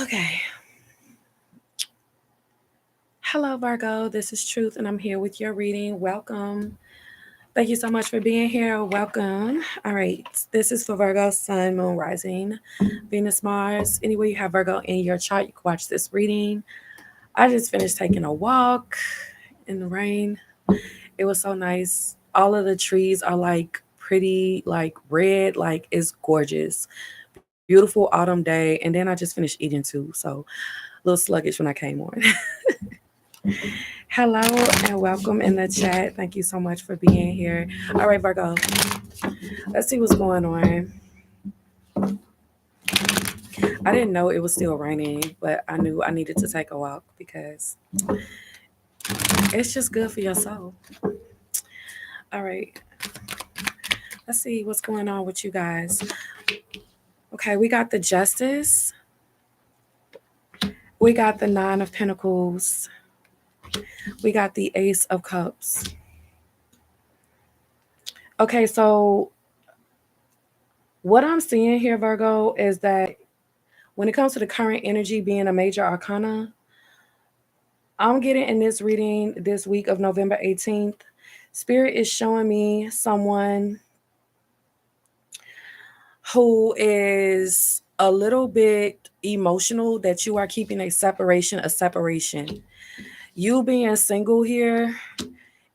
Okay. Hello, Virgo. This is Truth, and I'm here with your reading. Welcome. Thank you so much for being here. Welcome. All right. This is for Virgo, Sun, Moon, Rising, Venus, Mars. Anywhere you have Virgo in your chart, you can watch this reading. I just finished taking a walk in the rain. It was so nice. All of the trees are like pretty, like red, like it's gorgeous. Beautiful autumn day. And then I just finished eating too. So a little sluggish when I came on. Hello and welcome in the chat. Thank you so much for being here. All right, Virgo, let's see what's going on. I didn't know it was still raining, but I knew I needed to take a walk because it's just good for your soul. All right, let's see what's going on with you guys. Okay, we got the Justice, we got the Nine of Pentacles, we got the Ace of Cups. Okay, so what I'm seeing here, Virgo, is that when it comes to the current energy being a major arcana, I'm getting in this reading this week of November 18th. Spirit is showing me someone who is a little bit emotional that you are keeping a separation. You being single here,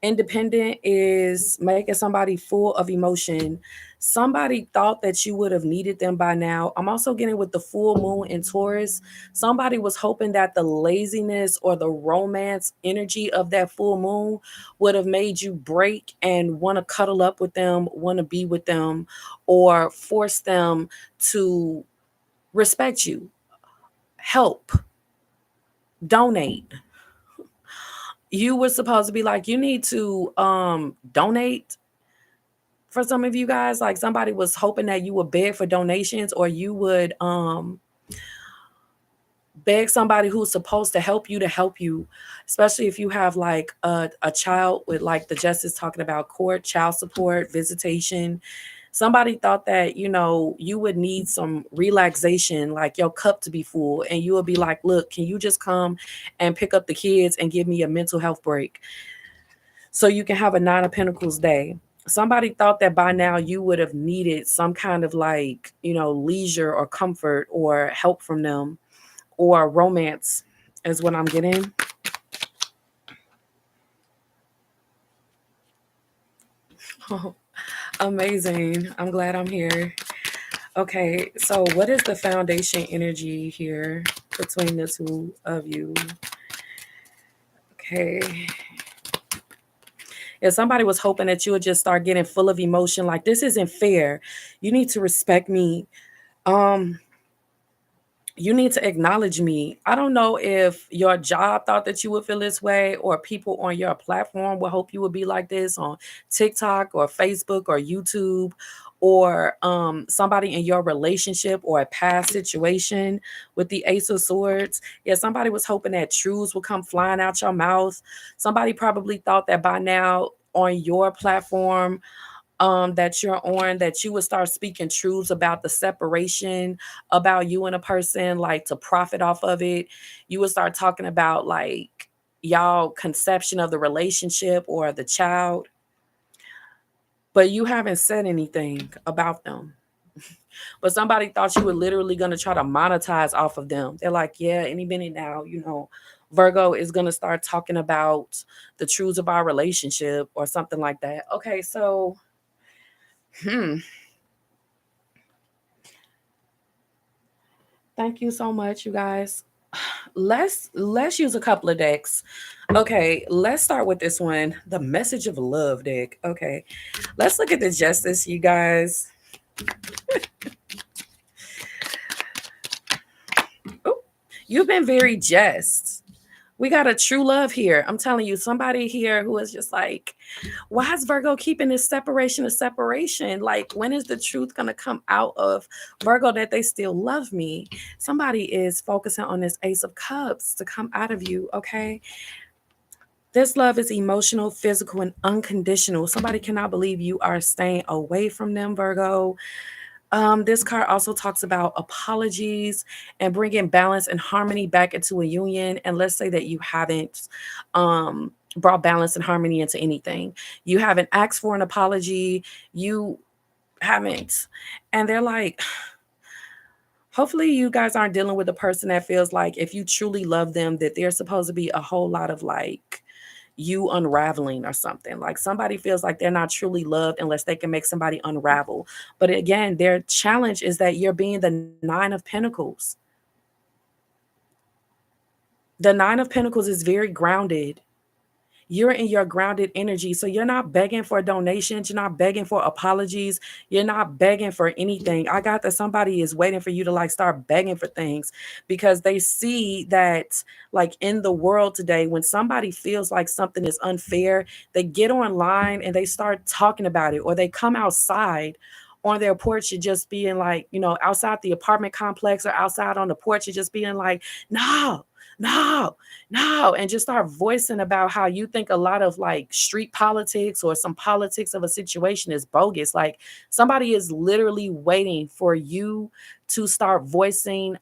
independent, is making somebody full of emotion. Somebody thought that you would have needed them by now. I'm also getting with the full moon in Taurus. Somebody was hoping that the laziness or the romance energy of that full moon would have made you break and want to cuddle up with them, want to be with them, or force them to respect you, help, donate. You were supposed to be like, you need to donate. For some of you guys, like somebody was hoping that you would beg for donations, or you would beg somebody who's supposed to help you, especially if you have like a child, with like the Justice talking about court, child support, visitation. Somebody thought that, you would need some relaxation, like your cup to be full, and you would be like, look, can you just come and pick up the kids and give me a mental health break so you can have a Nine of Pentacles day? Somebody thought that by now you would have needed some kind of like, leisure or comfort or help from them, or romance is what I'm getting. Oh, amazing. I'm glad I'm here. Okay, so what is the foundation energy here between the two of you? Okay. If somebody was hoping that you would just start getting full of emotion, like this isn't fair. You need to respect me. Um, you need to acknowledge me. I don't know if your job thought that you would feel this way, or people on your platform will hope you would be like this on TikTok or Facebook or YouTube, or somebody in your relationship or a past situation with the Ace of Swords. Yeah, somebody was hoping that truths would come flying out your mouth. Somebody probably thought that by now on your platform that you're on, that you would start speaking truths about the separation, about you and a person, like to profit off of it. You would start talking about like y'all conception of the relationship or the child, but you haven't said anything about them. But somebody thought you were literally going to try to monetize off of them. They're like, yeah, any minute now, Virgo is going to start talking about the truths of our relationship or something like that. Okay, so thank you so much, you guys. Let's use a couple of decks. Okay, let's start with this one, the Message of Love deck. Okay, let's look at the Justice, you guys. Ooh, you've been very just. We got a true love here. I'm telling you, somebody here who is just like, why is Virgo keeping this separation of separation? Like, when is the truth going to come out of Virgo that they still love me? Somebody is focusing on this Ace of Cups to come out of you, okay? This love is emotional, physical, and unconditional. Somebody cannot believe you are staying away from them, Virgo. This card also talks about apologies and bringing balance and harmony back into a union. And let's say that you haven't brought balance and harmony into anything. You haven't asked for an apology. You haven't. And they're like, hopefully you guys aren't dealing with a person that feels like if you truly love them, that there's supposed to be a whole lot of like you unraveling or something. Like somebody feels like they're not truly loved unless they can make somebody unravel. But again, their challenge is that you're being the Nine of Pentacles. The Nine of Pentacles is very grounded. You're in your grounded energy. So you're not begging for donations. You're not begging for apologies. You're not begging for anything. I got that somebody is waiting for you to like start begging for things because they see that like in the world today, when somebody feels like something is unfair, they get online and they start talking about it, or they come outside on their porch and just being like, outside the apartment complex or outside on the porch and just being like, no, no, no, and just start voicing about how you think a lot of like street politics or some politics of a situation is bogus. Like somebody is literally waiting for you to start voicing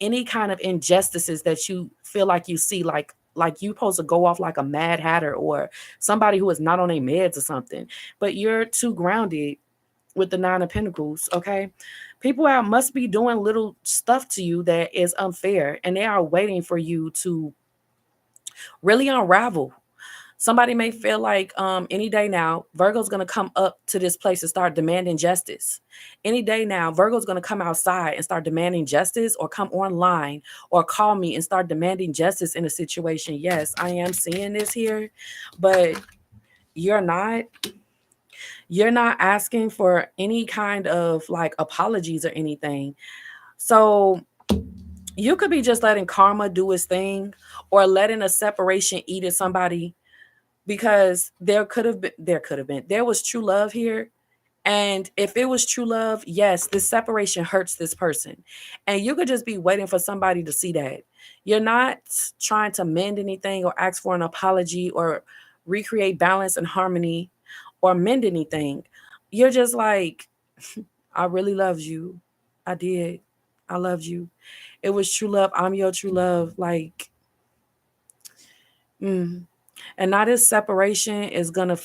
any kind of injustices that you feel like you see, like you supposed to go off like a mad hatter or somebody who is not on a meds or something, but you're too grounded with the Nine of Pentacles. Okay, people out must be doing little stuff to you that is unfair, and they are waiting for you to really unravel. Somebody may feel like any day now, Virgo's going to come up to this place and start demanding justice. Any day now, Virgo's going to come outside and start demanding justice, or come online or call me and start demanding justice in a situation. Yes, I am seeing this here, but you're not. You're not asking for any kind of like apologies or anything. So you could be just letting karma do its thing, or letting a separation eat at somebody, because there was true love here. And if it was true love, yes, this separation hurts this person. And you could just be waiting for somebody to see that. You're not trying to mend anything or ask for an apology or recreate balance and harmony or mend anything. You're just like, I really loved you. I did. I loved you. It was true love. I'm your true love. Like, mm. And now this separation is gonna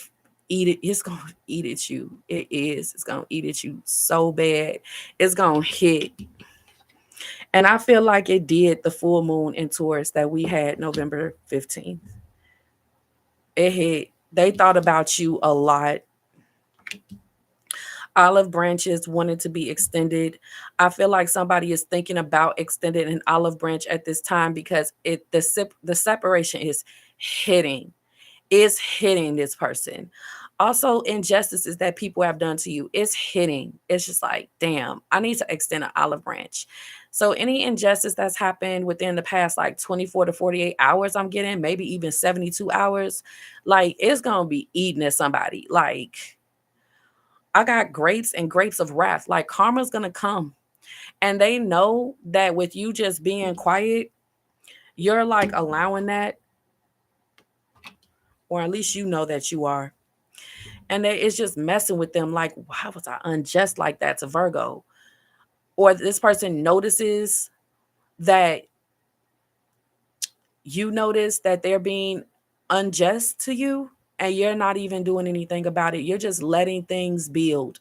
eat it. It's gonna eat at you. It is. It's gonna eat at you so bad. It's gonna hit. And I feel like it did the full moon in Taurus that we had November 15th. It hit. They thought about you a lot. Olive branches wanted to be extended. I feel like somebody is thinking about extending an olive branch at this time because the separation is hitting this person. Also, injustices that people have done to you is hitting. It's just like, damn, I need to extend an olive branch. So any injustice that's happened within the past like 24 to 48 hours, I'm getting maybe even 72 hours, like it's gonna be eating at somebody. Like I got grapes and grapes of wrath. Like karma's gonna come. And they know that with you just being quiet, you're like allowing that, or at least you know that you are. And it's just messing with them. Like, why was I unjust like that to Virgo? Or this person notices that you notice that they're being unjust to you, and you're not even doing anything about it. You're just letting things build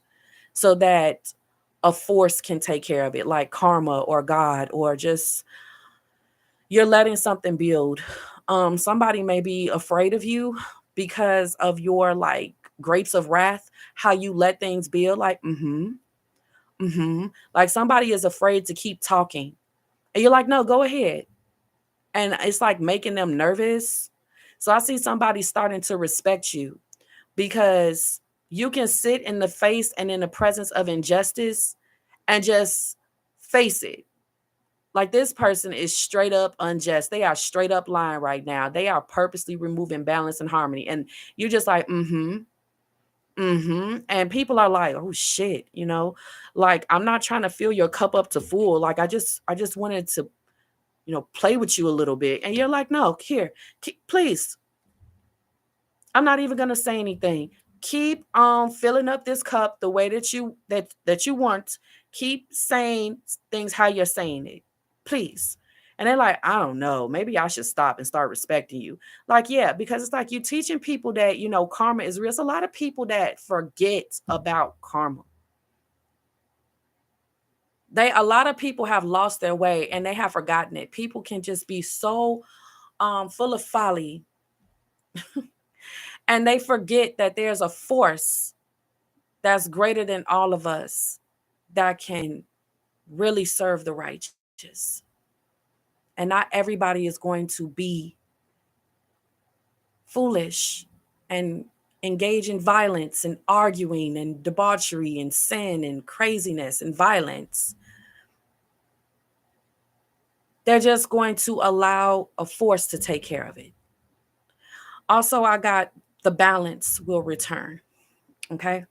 so that a force can take care of it, like karma or God, or just you're letting something build. Somebody may be afraid of you because of your like grapes of wrath, how you let things build. Like, like somebody is afraid to keep talking. And you're like, no, go ahead. And it's like making them nervous. So I see somebody starting to respect you because you can sit in the face and in the presence of injustice and just face it. Like this person is straight up unjust. They are straight up lying right now. They are purposely removing balance and harmony. And you're just like, and people are like, oh shit, like I'm not trying to fill your cup up to full. Like I just wanted to, play with you a little bit. And you're like, no, here, please. I'm not even gonna say anything. Keep on filling up this cup the way that you want. Keep saying things how you're saying it, please. And they're like, I don't know, maybe I should stop and start respecting you. Like, yeah, because it's like you teaching people that, you know, karma is real. There's a lot of people that forget about karma. A lot of people have lost their way and they have forgotten it. People can just be so full of folly and they forget that there's a force that's greater than all of us that can really serve the righteous. And not everybody is going to be foolish and engage in violence and arguing and debauchery and sin and craziness and violence. They're just going to allow a force to take care of it. Also, I got the balance will return. Okay.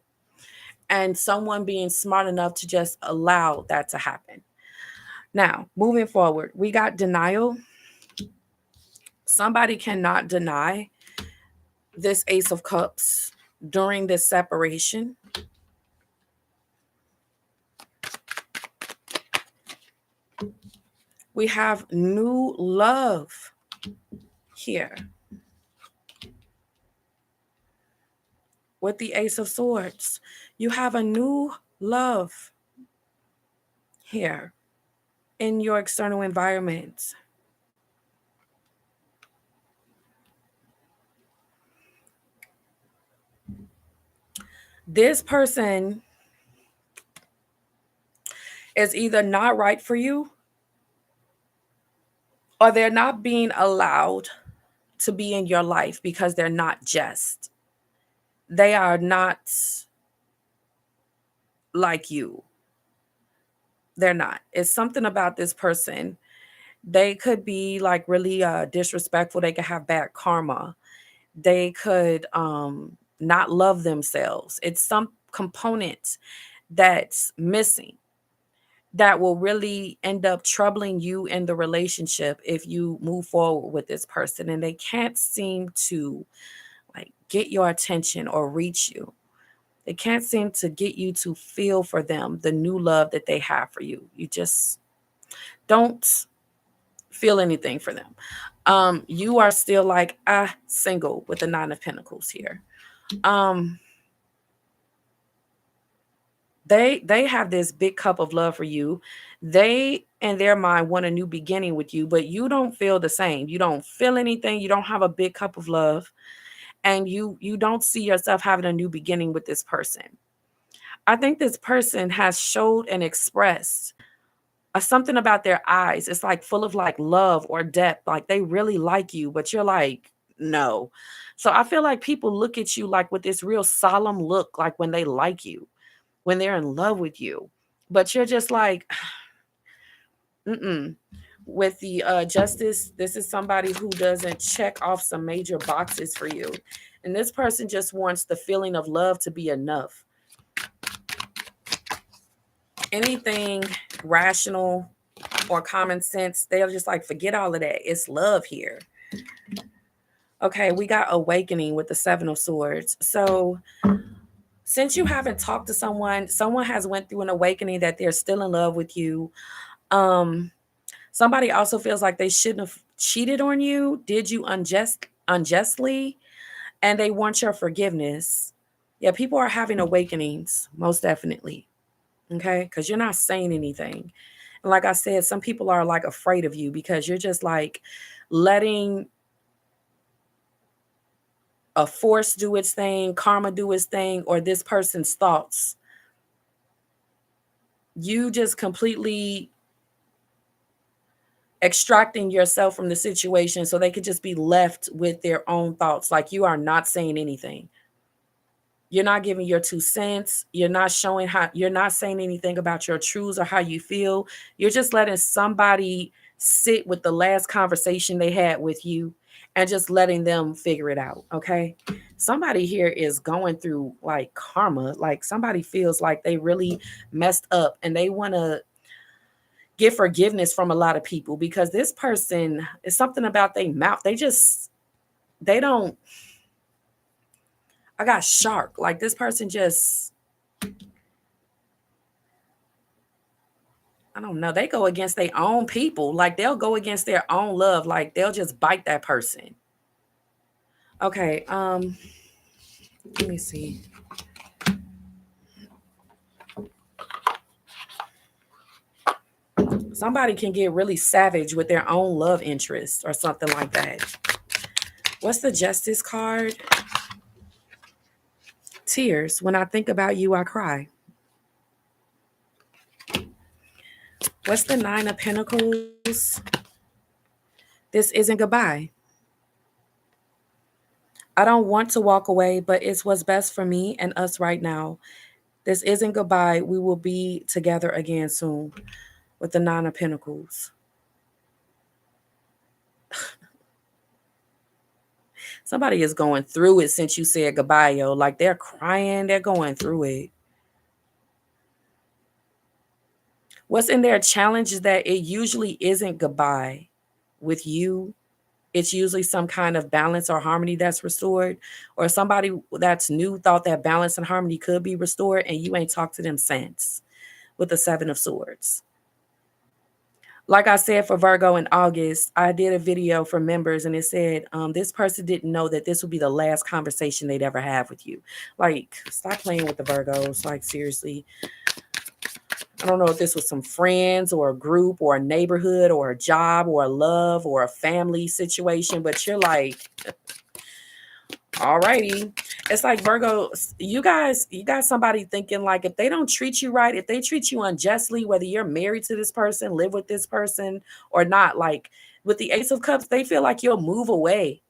And someone being smart enough to just allow that to happen. Now, moving forward, we got denial. Somebody cannot deny this Ace of Cups during this separation. We have new love here with the Ace of Swords. You have a new love here in your external environment. This person is either not right for you or they're not being allowed to be in your life because they're not just. They are not like you. They're not. It's something about this person. They could be like really disrespectful. They could have bad karma. They could not love themselves. It's some component that's missing that will really end up troubling you in the relationship if you move forward with this person and they can't seem to like get your attention or reach you. They can't seem to get you to feel for them the new love that they have for you. You just don't feel anything for them. You are still like single with the Nine of Pentacles here. They have this big cup of love for you. They in their mind want a new beginning with you, but you don't feel the same. You don't feel anything. You don't have a big cup of love, and you don't see yourself having a new beginning with this person. I think this person has showed and expressed something about their eyes. It's like full of like love or depth. Like they really like you, but you're like, no. So I feel like people look at you like with this real solemn look, like when they like you, when they're in love with you. But you're just like, mm-mm. With the justice, this is somebody who doesn't check off some major boxes for you. And this person just wants the feeling of love to be enough. Anything rational or common sense, they'll just like forget all of that. It's love here. Okay, we got awakening with the Seven of Swords. So since you haven't talked to someone has went through an awakening that they're still in love with you. Somebody also feels like they shouldn't have cheated on you, did you unjustly, and they want your forgiveness. Yeah, people are having awakenings, most definitely. Okay, because you're not saying anything. And like I said, some people are like afraid of you because you're just like letting a force do its thing, karma do its thing, or this person's thoughts. You just completely extracting yourself from the situation so they could just be left with their own thoughts. Like you are not saying anything. You're not giving your 2 cents. You're not showing how, you're not saying anything about your truths or how you feel. You're just letting somebody sit with the last conversation they had with you and just letting them figure it out. Okay. Somebody here is going through like karma. Like somebody feels like they really messed up and they want to get forgiveness from a lot of people because this person is something about their mouth. They don't, I got shark. Like this person just, I don't know. They go against their own people. Like they'll go against their own love. Like they'll just bite that person. Okay. Let me see. Somebody can get really savage with their own love interest or something like that. What's the Justice card? Tears. When I think about you, I cry. What's the Nine of Pentacles? This isn't goodbye. I don't want to walk away, but it's what's best for me and us right now. This isn't goodbye. We will be together again soon. With the Nine of Pentacles. Somebody is going through it since you said goodbye, yo. Like they're crying, they're going through it. What's in their challenge is that it usually isn't goodbye with you. It's usually some kind of balance or harmony that's restored, or somebody that's new thought that balance and harmony could be restored, and you ain't talked to them since. With the Seven of Swords. Like I said, for Virgo in August, I did a video for members and it said, this person didn't know that this would be the last conversation they'd ever have with you. Like, stop playing with the Virgos. Like, seriously. I don't know if this was some friends or a group or a neighborhood or a job or a love or a family situation, but you're like, alrighty. It's like Virgo, you got somebody thinking like if they don't treat you right, if they treat you unjustly, whether you're married to this person, live with this person or not, like with the Ace of Cups, they feel like you'll move away.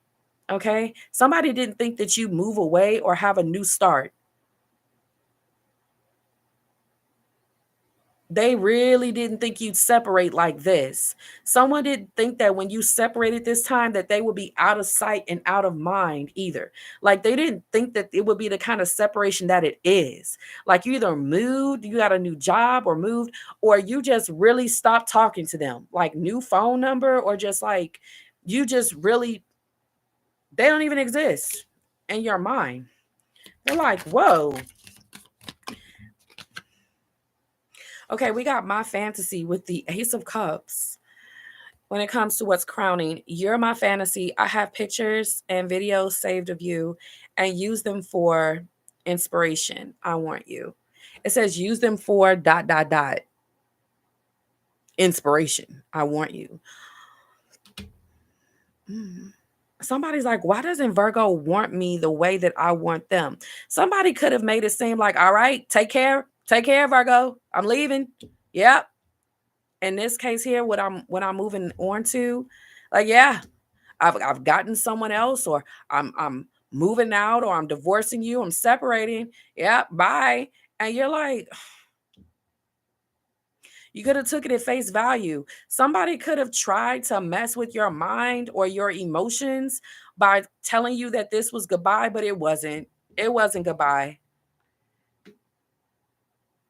Okay. Somebody didn't think that you move away or have a new start. They really didn't think you'd separate like this. Someone didn't think that when you separated this time that they would be out of sight and out of mind either. Like they didn't think that it would be the kind of separation that it is. Like you either moved, you got a new job or moved, or you just really stopped talking to them. Like new phone number or just like you just really, they don't even exist in your mind. They're like, whoa. Okay, we got my fantasy with the Ace of Cups. When it comes to what's crowning, you're my fantasy. I have pictures and videos saved of you and use them for inspiration. I want you. It says use them for ... inspiration. I want you. Somebody's like, why doesn't Virgo want me the way that I want them? Somebody could have made it seem like, all right, take care. Take care, Virgo. I'm leaving. Yep. In this case here, what I'm moving on to, like, yeah, I've gotten someone else, or I'm moving out, or I'm divorcing you, I'm separating. Yeah, bye. And you're like, you could have took it at face value. Somebody could have tried to mess with your mind or your emotions by telling you that this was goodbye, but it wasn't. It wasn't goodbye.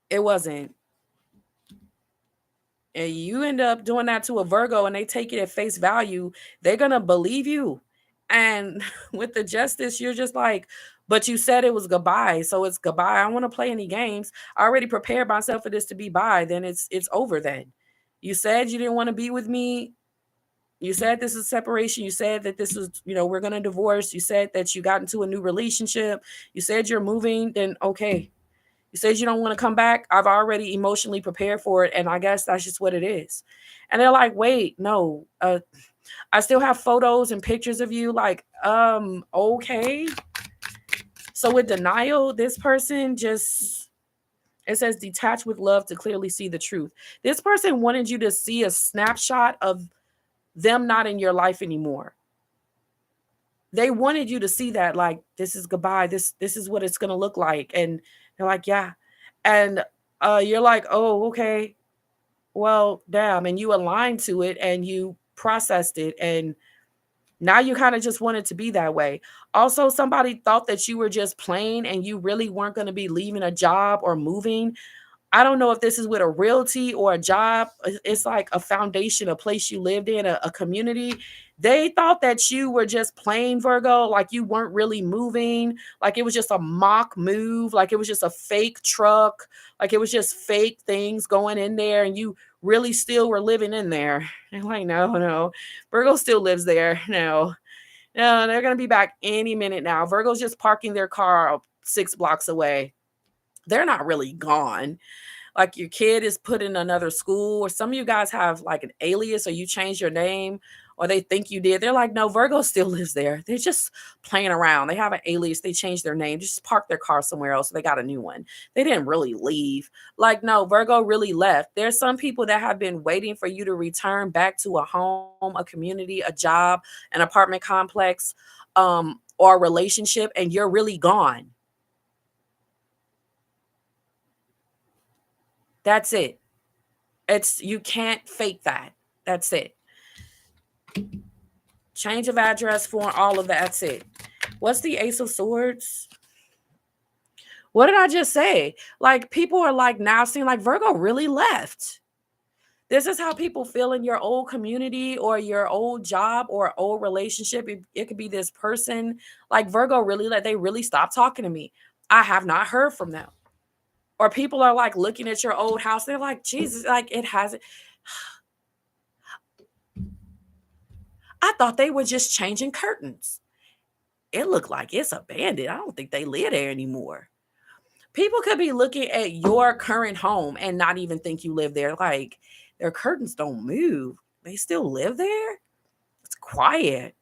It wasn't. And you end up doing that to a Virgo and they take it at face value, they're going to believe you. And with the Justice, you're just like, but you said it was goodbye. So it's goodbye. I don't want to play any games. I already prepared myself for this to be bye. Then it's over then. You said you didn't want to be with me. You said this is separation. You said that this was, we're going to divorce. You said that you got into a new relationship. You said you're moving. Then okay. You said you don't want to come back. I've already emotionally prepared for it. And I guess that's just what it is. And they're like, wait, no, I still have photos and pictures of you. Like, okay. So with denial, this person just, it says detach with love to clearly see the truth. This person wanted you to see a snapshot of them not in your life anymore. They wanted you to see that, like, this is goodbye. This is what it's going to look like. And they're like, yeah. And you're like, oh, okay. Well, damn. And you aligned to it and you processed it. And now you kind of just want it to be that way. Also, somebody thought that you were just playing and you really weren't going to be leaving a job or moving. I don't know if this is with a realty or a job. It's like a foundation, a place you lived in, a community. They thought that you were just plain Virgo, like you weren't really moving, like it was just a mock move, like it was just a fake truck, like it was just fake things going in there, and you really still were living in there. And like, no, no, Virgo still lives there. No, no, they're gonna be back any minute now. Virgo's just parking their car 6 blocks away. They're not really gone. Like your kid is put in another school, or some of you guys have like an alias, or you changed your name, or they think you did. They're like, no, Virgo still lives there. They're just playing around. They have an alias, they changed their name, just park their car somewhere else. So they got a new one. They didn't really leave. Like, no, Virgo really left. There's some people that have been waiting for you to return back to a home, a community, a job, an apartment complex, or a relationship, and you're really gone. That's it. You can't fake that. That's it. Change of address for all of that. That's it. What's the Ace of Swords? What did I just say? Like, people are like now seeing like Virgo really left. This is how people feel in your old community or your old job or old relationship. It could be this person. Like Virgo really let they really stopped talking to me. I have not heard from them. Or people are like looking at your old house. They're like, Jesus, like it hasn't. I thought they were just changing curtains. It looked like it's abandoned. I don't think they live there anymore. People could be looking at your current home and not even think you live there. Like their curtains don't move. They still live there. It's quiet.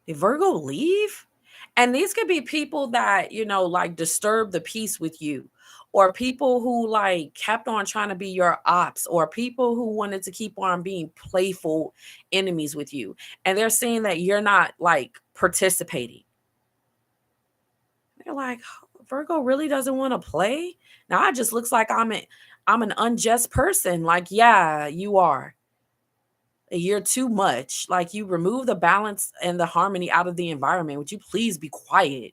Did Virgo leave? And these could be people that, like disturb the peace with you, or people who like kept on trying to be your ops, or people who wanted to keep on being playful enemies with you. And they're seeing that you're not like participating. They're like, Virgo really doesn't want to play. Now it just looks like I'm an unjust person. Like, yeah, you are. You're too much. Like you remove the balance and the harmony out of the environment. Would you please be quiet?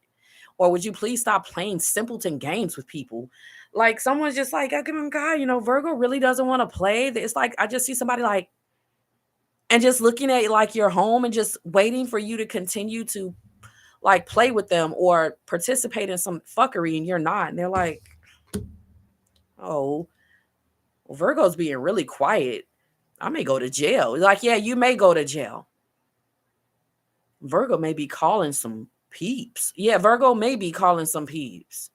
Or would you please stop playing simpleton games with people? Like someone's just like, oh God, Virgo really doesn't want to play. It's like I just see somebody like and just looking at like your home and just waiting for you to continue to like play with them or participate in some fuckery, and you're not. And they're like, oh, well, Virgo's being really quiet. I may go to jail. Like, yeah, you may go to jail. Virgo may be calling some peeps. Yeah, Virgo may be calling some peeps.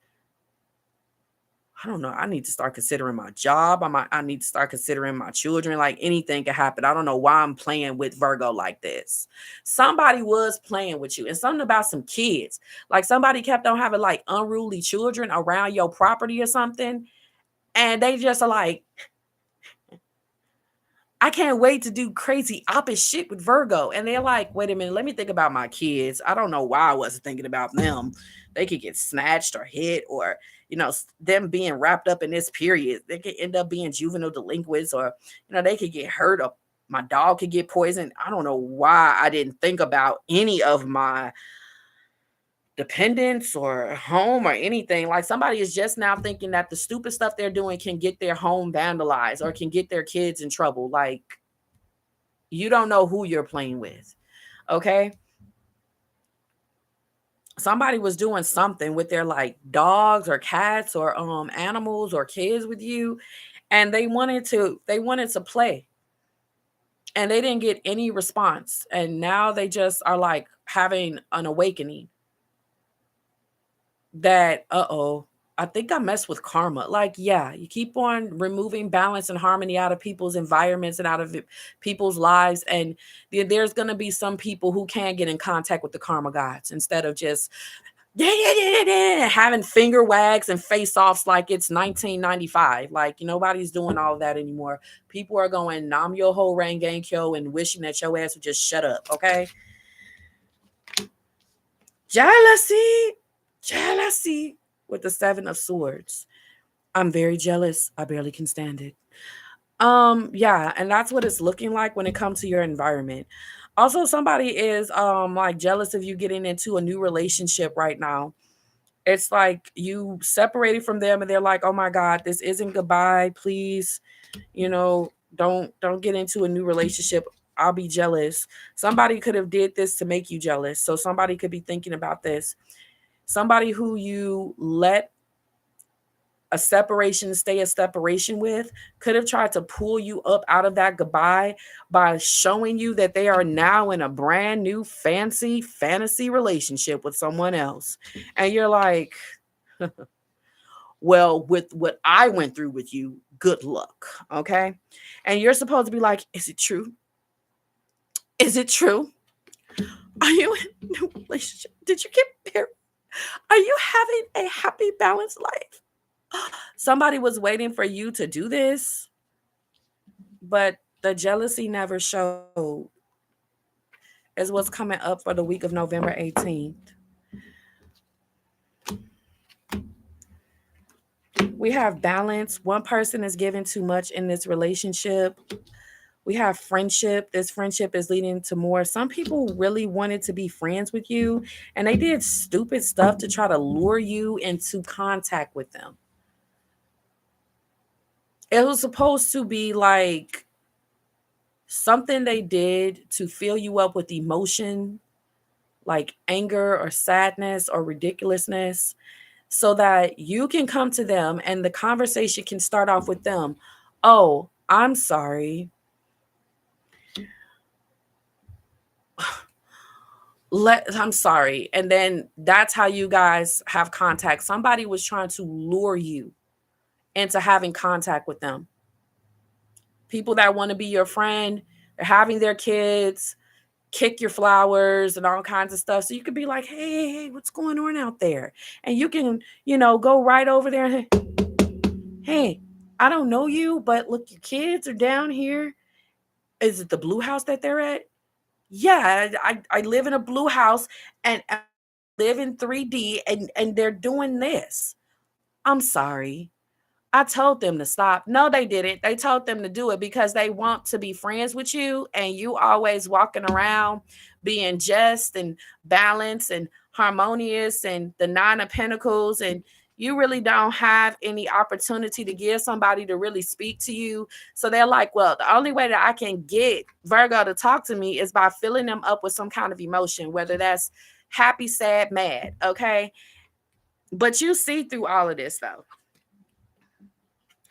I don't know. I need to start considering my job. I need to start considering my children. Like anything can happen. I don't know why I'm playing with Virgo like this. Somebody was playing with you, and something about some kids. Like somebody kept on having like unruly children around your property or something. And they just are like, I can't wait to do crazy opposite shit with Virgo. And they're like, wait a minute, let me think about my kids. I don't know why I wasn't thinking about them. They could get snatched or hit, or, them being wrapped up in this period. They could end up being juvenile delinquents, or, they could get hurt, or my dog could get poisoned. I don't know why I didn't think about any of my dependents or home or anything. Like somebody is just now thinking that the stupid stuff they're doing can get their home vandalized or can get their kids in trouble. Like you don't know who you're playing with. Okay. Somebody was doing something with their like dogs or cats or animals or kids with you, and they wanted to play, and they didn't get any response, and now they just are like having an awakening that, I think I messed with karma. Like, yeah, you keep on removing balance and harmony out of people's environments and out of people's lives. And there's going to be some people who can get in contact with the karma gods instead of just having finger wags and face offs like it's 1995. Like, nobody's doing all of that anymore. People are going nam yo ho renge kyo and wishing that your ass would just shut up. Okay. Jealousy with the 7 of Swords. I'm very jealous. I barely can stand it. Yeah, and that's what it's looking like when it comes to your environment. Also, somebody is like jealous of you getting into a new relationship right now. It's like you separated from them and they're like, oh my God, this isn't goodbye. Please, don't get into a new relationship. I'll be jealous. Somebody could have did this to make you jealous. So somebody could be thinking about this. Somebody who you let a separation stay a separation with could have tried to pull you up out of that goodbye by showing you that they are now in a brand new fantasy relationship with someone else. And you're like, well, with what I went through with you, good luck. Okay. And you're supposed to be like, is it true? Is it true? Are you in a new relationship? Did you get married? Are you having a happy, balanced life? Somebody was waiting for you to do this, but the jealousy never showed. Is what's coming up for the week of November 18th. We have balance. One person is giving too much in this relationship. We have friendship. This friendship is leading to more. Some people really wanted to be friends with you, and they did stupid stuff to try to lure you into contact with them. It was supposed to be like something they did to fill you up with emotion, like anger or sadness or ridiculousness, so that you can come to them and the conversation can start off with them. Oh, I'm sorry. I'm sorry. And then that's how you guys have contact. Somebody was trying to lure you into having contact with them. People that want to be your friend, they're having their kids, kick your flowers and all kinds of stuff. So you could be like, hey, what's going on out there? And you can, go right over there and, hey, I don't know you, but look, your kids are down here. Is it the blue house that they're at? Yeah, I live in a blue house and I live in 3D and they're doing this. I'm sorry. I told them to stop. No, they didn't. They told them to do it because they want to be friends with you, and you always walking around being just and balanced and harmonious and the 9 of Pentacles, and you really don't have any opportunity to give somebody to really speak to you. So they're like, well, the only way that I can get Virgo to talk to me is by filling them up with some kind of emotion, whether that's happy, sad, mad. Okay. But you see through all of this though.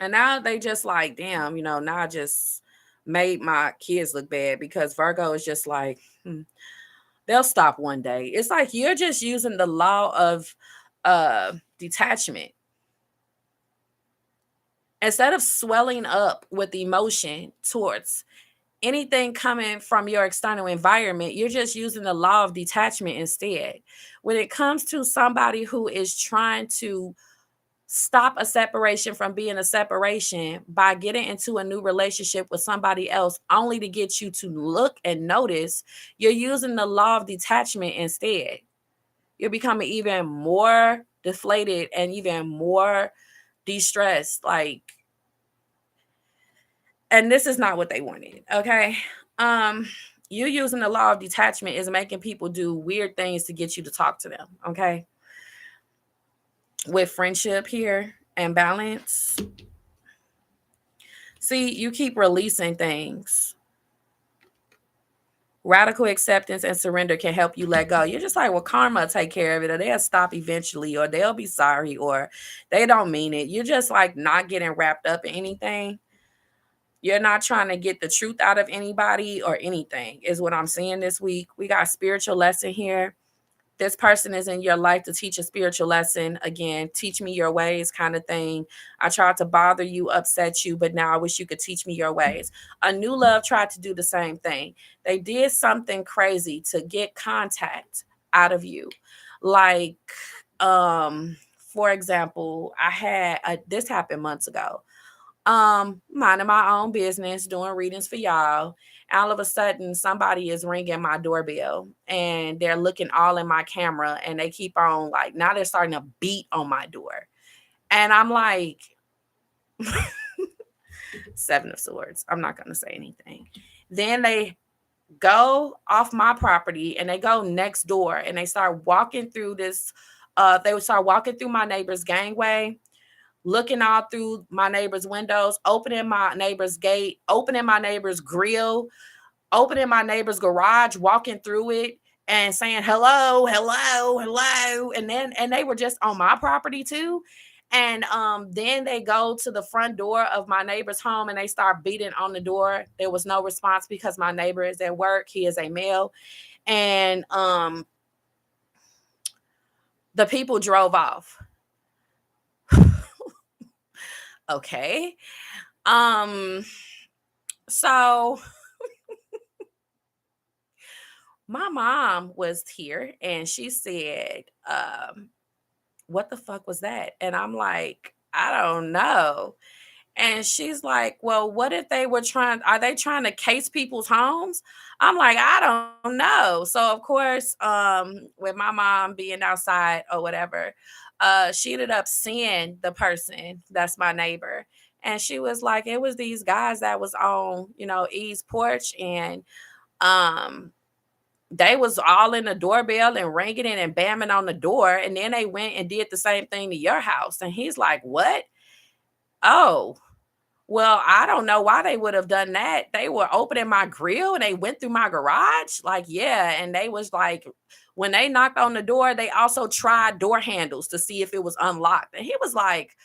And now they just like, damn, now I just made my kids look bad because Virgo is just like, they'll stop one day. It's like you're just using the law of detachment. Instead of swelling up with emotion towards anything coming from your external environment, you're just using the law of detachment instead. When it comes to somebody who is trying to stop a separation from being a separation by getting into a new relationship with somebody else only to get you to look and notice, you're using the law of detachment instead. You're becoming even more deflated and even more de-stressed. And this is not what they wanted. Okay. You using the law of detachment is making people do weird things to get you to talk to them. Okay. With friendship here and balance. See, you keep releasing things. Radical acceptance and surrender can help you let go. You're just like, well, karma will take care of it, or they'll stop eventually, or they'll be sorry, or they don't mean it. You're just like not getting wrapped up in anything. You're not trying to get the truth out of anybody or anything, is what I'm seeing this week. We got a spiritual lesson here. This person is in your life to teach a spiritual lesson. Again, teach me your ways kind of thing. I tried to bother you, upset you, but now I wish you could teach me your ways. A new love tried to do the same thing. They did something crazy to get contact out of you. Like, for example, this happened months ago. Minding my own business, doing readings for y'all. All of a sudden, somebody is ringing my doorbell and they're looking all in my camera and they keep on like, now they're starting to beat on my door. And I'm like, 7 of Swords. I'm not going to say anything. Then they go off my property and they go next door and they start walking through this They would start walking through my neighbor's gangway, looking all through my neighbor's windows, opening my neighbor's gate, opening my neighbor's grill, opening my neighbor's garage, walking through it and saying hello, hello, hello. And they were just on my property too. And then they go to the front door of my neighbor's home and they start beating on the door. There was no response because my neighbor is at work. He is a male. And the people drove off. Okay. So my mom was here and she said, what the fuck was that? And I'm like, I don't know. And she's like, well, what if are they trying to case people's homes? I'm like, I don't know. So of course, with my mom being outside or whatever, she ended up seeing the person that's my neighbor. And she was like, it was these guys that was on, E's porch, and they was all in the doorbell and ringing it and bamming on the door. And then they went and did the same thing to your house. And he's like, what? Oh, well, I don't know why they would have done that. They were opening my grill and they went through my garage. Like, yeah. And they was like, when they knocked on the door, they also tried door handles to see if it was unlocked. And he was like,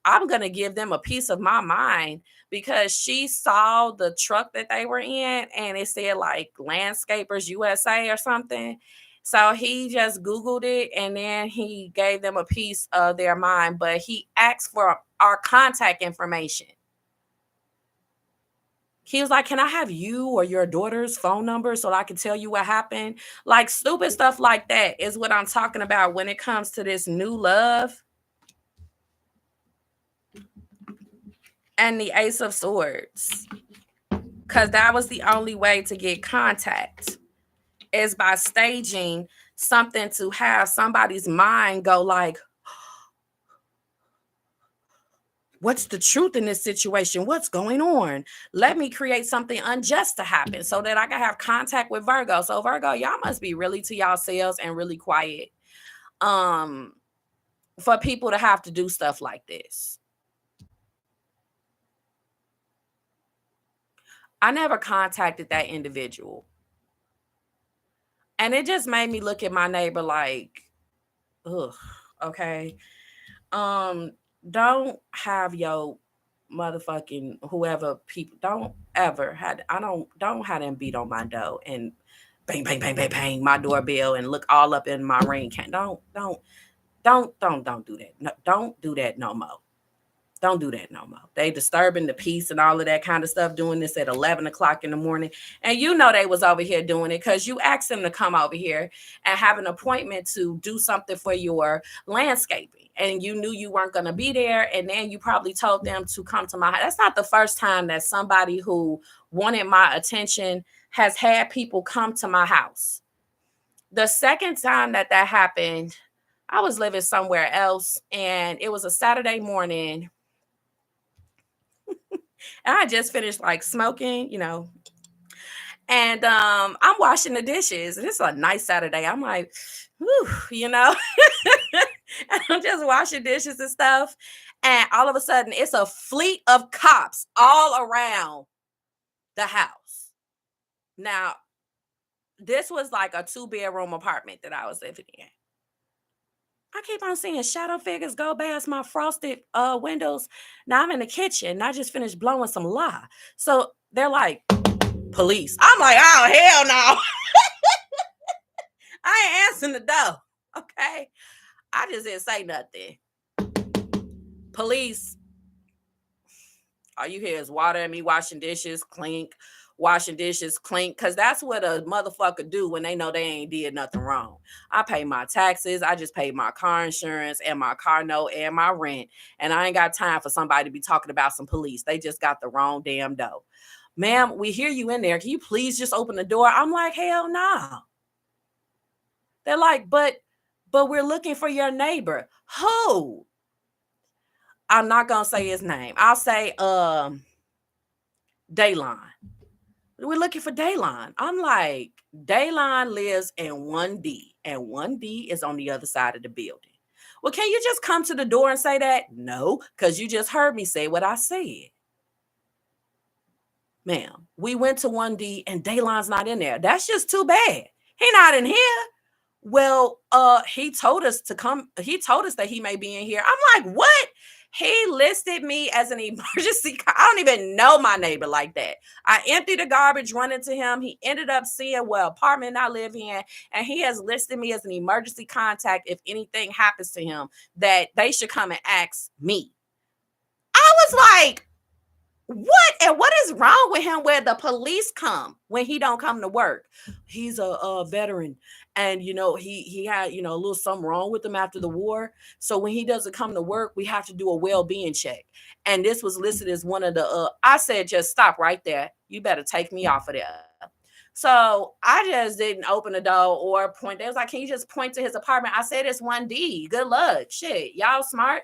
I'm going to give them a piece of my mind, because she saw the truck that they were in and it said like Landscapers USA or something. So he just Googled it and then he gave them a piece of their mind, but he asked for our contact information. He was like, can I have you or your daughter's phone number so I can tell you what happened? Like, stupid stuff like that is what I'm talking about when it comes to this new love. And the Ace of Swords. Because that was the only way to get contact, is by staging something to have somebody's mind go like, what's the truth in this situation? What's going on? Let me create something unjust to happen so that I can have contact with Virgo. So Virgo, y'all must be really to yourselves and really quiet for people to have to do stuff like this. I never contacted that individual. And it just made me look at my neighbor like, ugh, okay. Don't have your motherfucking whoever people don't ever had don't have them beat on my door and bang bang bang bang bang my doorbell and look all up in my ring can. Don't do that. No, don't do that no more. Don't do that no more. They disturbing the peace and all of that kind of stuff, doing this at 11 o'clock in the morning. And they was over here doing it because you asked them to come over here and have an appointment to do something for your landscaping. And you knew you weren't going to be there. And then you probably told them to come to my house. That's not the first time that somebody who wanted my attention has had people come to my house. The second time that happened, I was living somewhere else. And it was a Saturday morning. And I just finished like smoking, and I'm washing the dishes. And it's a nice Saturday. I'm like, whew, and I'm just washing dishes and stuff. And all of a sudden, it's a fleet of cops all around the house. Now, this was like a 2-bedroom apartment that I was living in. I keep on seeing shadow figures go past my frosted windows. Now I'm in the kitchen and I just finished blowing some lye. So they're like, police. I'm like, oh, hell no. I ain't answering the door. Okay. I just didn't say nothing. Police. All you hear is water and me washing dishes, clink, washing dishes, clink, because that's what a motherfucker do when they know they ain't did nothing wrong. I pay my taxes. I just paid my car insurance and my car note and my rent. And I ain't got time for somebody to be talking about some police. They just got the wrong damn door. Ma'am, we hear you in there. Can you please just open the door? I'm like, hell no. They're like, but we're looking for your neighbor. Who? I'm not going to say his name. I'll say Daylon. We're looking for Daylon. I'm like, Daylon lives in 1D, and 1D is on the other side of the building. Well, can you just come to the door and say that? No, because you just heard me say what I said. Ma'am, we went to 1D and Dayline's not in there. That's just too bad. He not in here. Well, he told us to come. He told us that he may be in here. I'm like, what? He listed me as an emergency. I don't even know my neighbor like that. I emptied the garbage, run into him. He ended up seeing what apartment I live in, and he has listed me as an emergency contact if anything happens to him, that they should come and ask me. I was like, what? And what is wrong with him where the police come when he don't come to work? He's a veteran, and he had a little something wrong with him after the war. So when he doesn't come to work, we have to do a well-being check. And this was listed as one of the I said, just stop right there. You better take me off of there. So I just didn't open the door or point. They was like, can you just point to his apartment? I said, it's 1D. Good luck. Shit, y'all smart.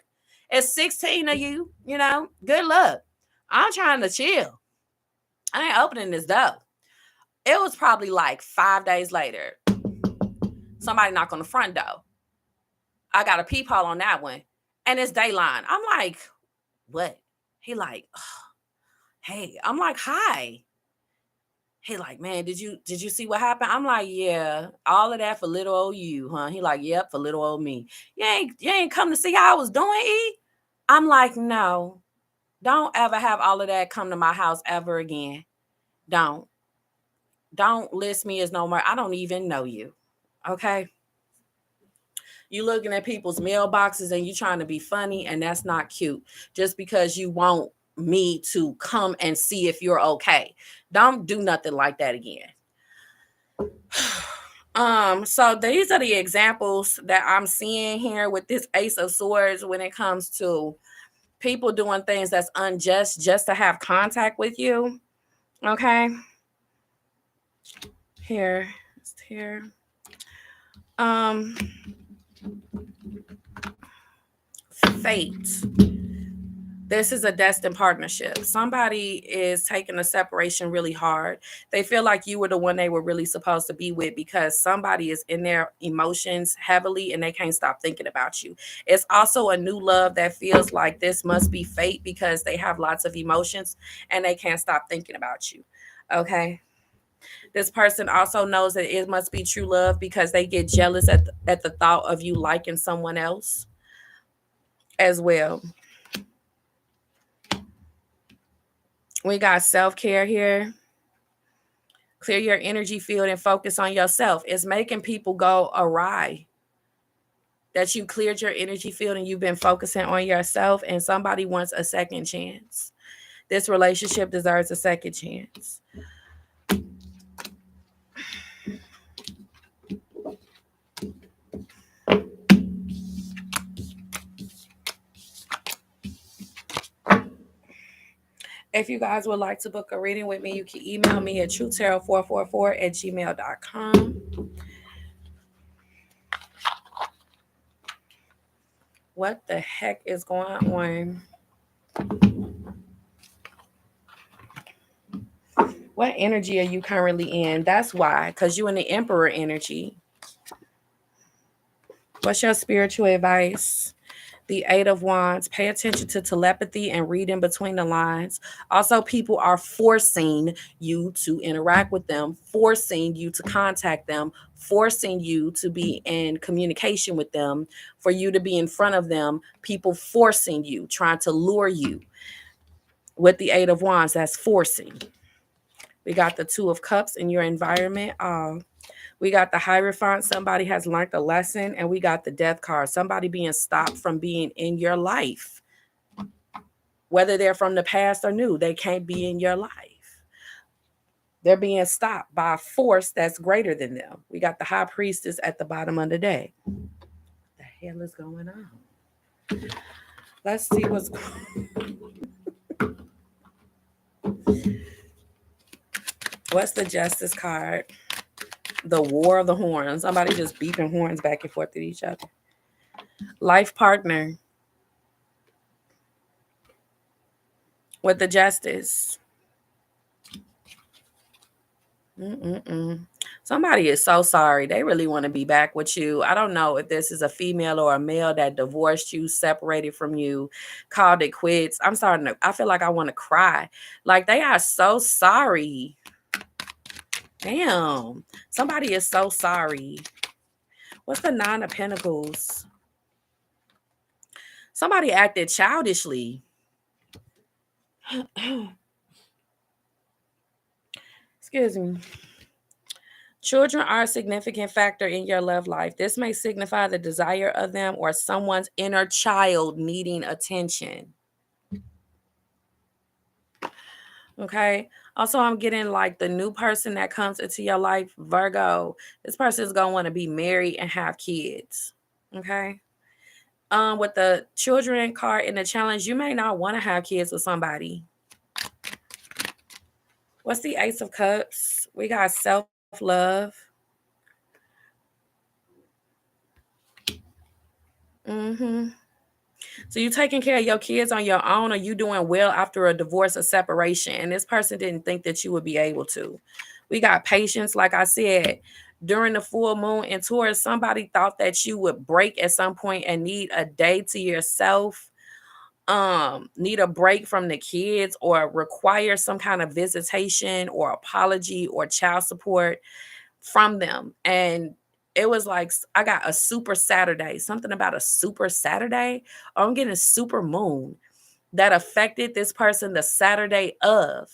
It's 16 of you, good luck. I'm trying to chill. I ain't opening this door. It was probably like 5 days later. Somebody knocked on the front door. I got a peephole on that one. And it's Dayline. I'm like, what? He like, oh, hey. I'm like, hi. He like, man, did you see what happened? I'm like, yeah, all of that for little old you, huh? He like, yep, for little old me. You ain't come to see how I was doing, E? I'm like, no. Don't ever have all of that come to my house ever again. Don't list me as no more. I don't even know you. Okay. You looking at people's mailboxes and you trying to be funny, and that's not cute. Just because you want me to come and see if you're okay. Don't do nothing like that again. So these are the examples that I'm seeing here with this Ace of Swords when it comes to people doing things that's unjust just to have contact with you. Okay. Here. Fate. This is a destined partnership. Somebody is taking a separation really hard. They feel like you were the one they were really supposed to be with because somebody is in their emotions heavily and they can't stop thinking about you. It's also a new love that feels like this must be fate because they have lots of emotions and they can't stop thinking about you. Okay. This person also knows that it must be true love because they get jealous at the thought of you liking someone else as well. We got self-care here. Clear your energy field and focus on yourself. It's making people go awry. That you cleared your energy field and you've been focusing on yourself, and somebody wants a second chance. This relationship deserves a second chance. If you guys would like to book a reading with me, you can email me at truetarot444@gmail.com. What the heck is going on? What energy are you currently in? That's why, because you're in the Emperor energy. What's your spiritual advice? The Eight of Wands. Pay attention to telepathy and reading between the lines. Also, people are forcing you to interact with them, forcing you to contact them, forcing you to be in communication with them, for you to be in front of them. People forcing you, trying to lure you. With the Eight of Wands, that's forcing. We got the Two of Cups in your environment. We got the Hierophant. Somebody has learned a lesson. And we got the Death card. Somebody being stopped from being in your life. Whether they're from the past or new, they can't be in your life. They're being stopped by a force that's greater than them. We got the High Priestess at the bottom of the deck. What the hell is going on? Let's see what's going on. What's the Justice card? The War of the Horns. Somebody just beeping horns back and forth at each other. Life partner. With the Justice. Mm-mm-mm. Somebody is so sorry. They really want to be back with you. I don't know if this is a female or a male that divorced you, separated from you, called it quits. I'm starting to, I feel like I want to cry. Like they are so sorry. Damn. Somebody is so sorry. What's the Nine of Pentacles? Somebody acted childishly. Excuse me. Children are a significant factor in your love life. This may signify the desire of them or someone's inner child needing attention. Okay. Also, I'm getting like the new person that comes into your life, Virgo. This person is going to want to be married and have kids. Okay. With the children card in the challenge, you may not want to have kids with somebody. What's the Ace of Cups? We got self-love. Mm-hmm. So you taking care of your kids on your own, or you doing well after a divorce or separation? And this person didn't think that you would be able to. We got patience. Like I said, during the full moon in Taurus, somebody thought that you would break at some point and need a day to yourself, need a break from the kids, or require some kind of visitation or apology or child support from them. And it was like, I got a super Saturday, something about a super Saturday. Or I'm getting a super moon that affected this person the Saturday of.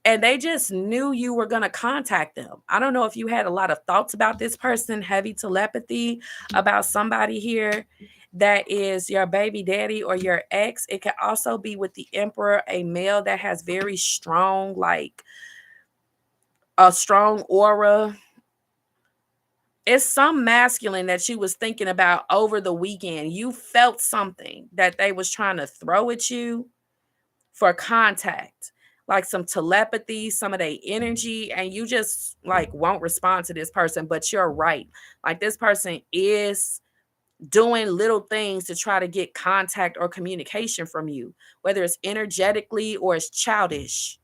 And they just knew you were going to contact them. I don't know if you had a lot of thoughts about this person, heavy telepathy about somebody here that is your baby daddy or your ex. It could also be with the Emperor, a male that has very strong, like a strong aura. It's some masculine that you was thinking about over the weekend. You felt something that they was trying to throw at you for contact, like some telepathy, some of their energy, and you just like won't respond to this person. But you're right. Like this person is doing little things to try to get contact or communication from you, whether it's energetically or it's childish.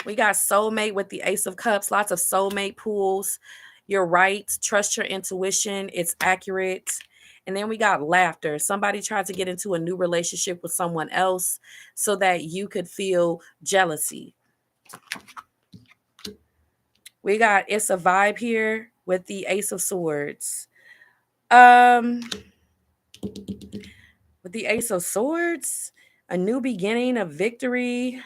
We got soulmate with the Ace of Cups, lots of soulmate pools. You're right. Trust your intuition. It's accurate. And then we got laughter. Somebody tried to get into a new relationship with someone else so that you could feel jealousy. We got it's a vibe here with the Ace of Swords. Um, with the Ace of Swords, a new beginning, a victory,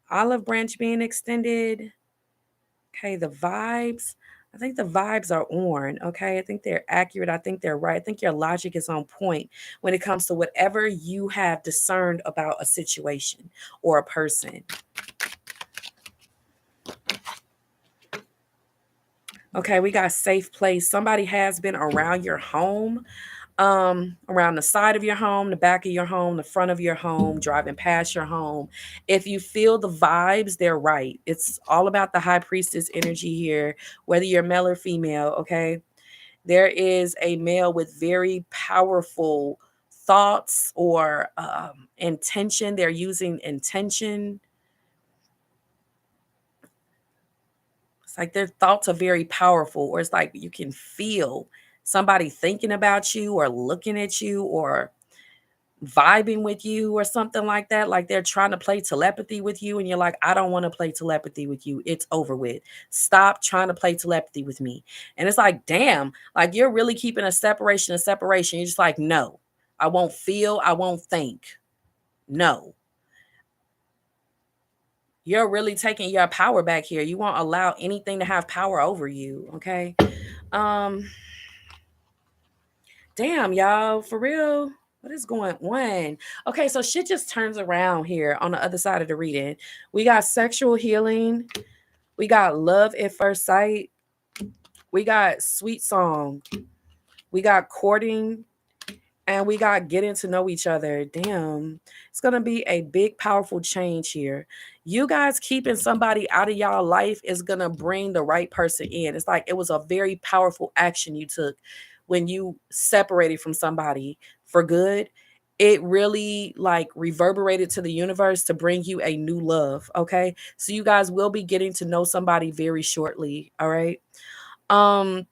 olive branch being extended. Okay, the vibes. I think the vibes are on. Okay, I think they're accurate. I think they're right. I think your logic is on point when it comes to whatever you have discerned about a situation or a person. Okay, we got safe place. Somebody has been around your home, around the side of your home, the back of your home, the front of your home, driving past your home. If you feel the vibes, they're right. It's all about the high priestess energy here, whether you're male or female. Okay, there is a male with very powerful thoughts or intention. They're using intention. It's like their thoughts are very powerful, or it's like you can feel somebody thinking about you or looking at you or vibing with you or something like that. Like they're trying to play telepathy with you, and you're like, I don't want to play telepathy with you. It's over with. Stop trying to play telepathy with me. And it's like, damn, like you're really keeping a separation, a separation. You're just like, no, I won't feel, I won't think. No. You're really taking your power back here. You won't allow anything to have power over you. Okay. Um, damn, y'all, for real. What is going on? Okay, so shit just turns around here on the other side of the reading. We got sexual healing. We got love at first sight. We got sweet song. We got courting. And we got getting to know each other. Damn. It's going to be a big, powerful change here. You guys keeping somebody out of y'all life is going to bring the right person in. It's like it was a very powerful action you took when you separated from somebody for good. it really like reverberated to the universe to bring you a new love. Okay. So you guys will be getting to know somebody very shortly. All right. Um,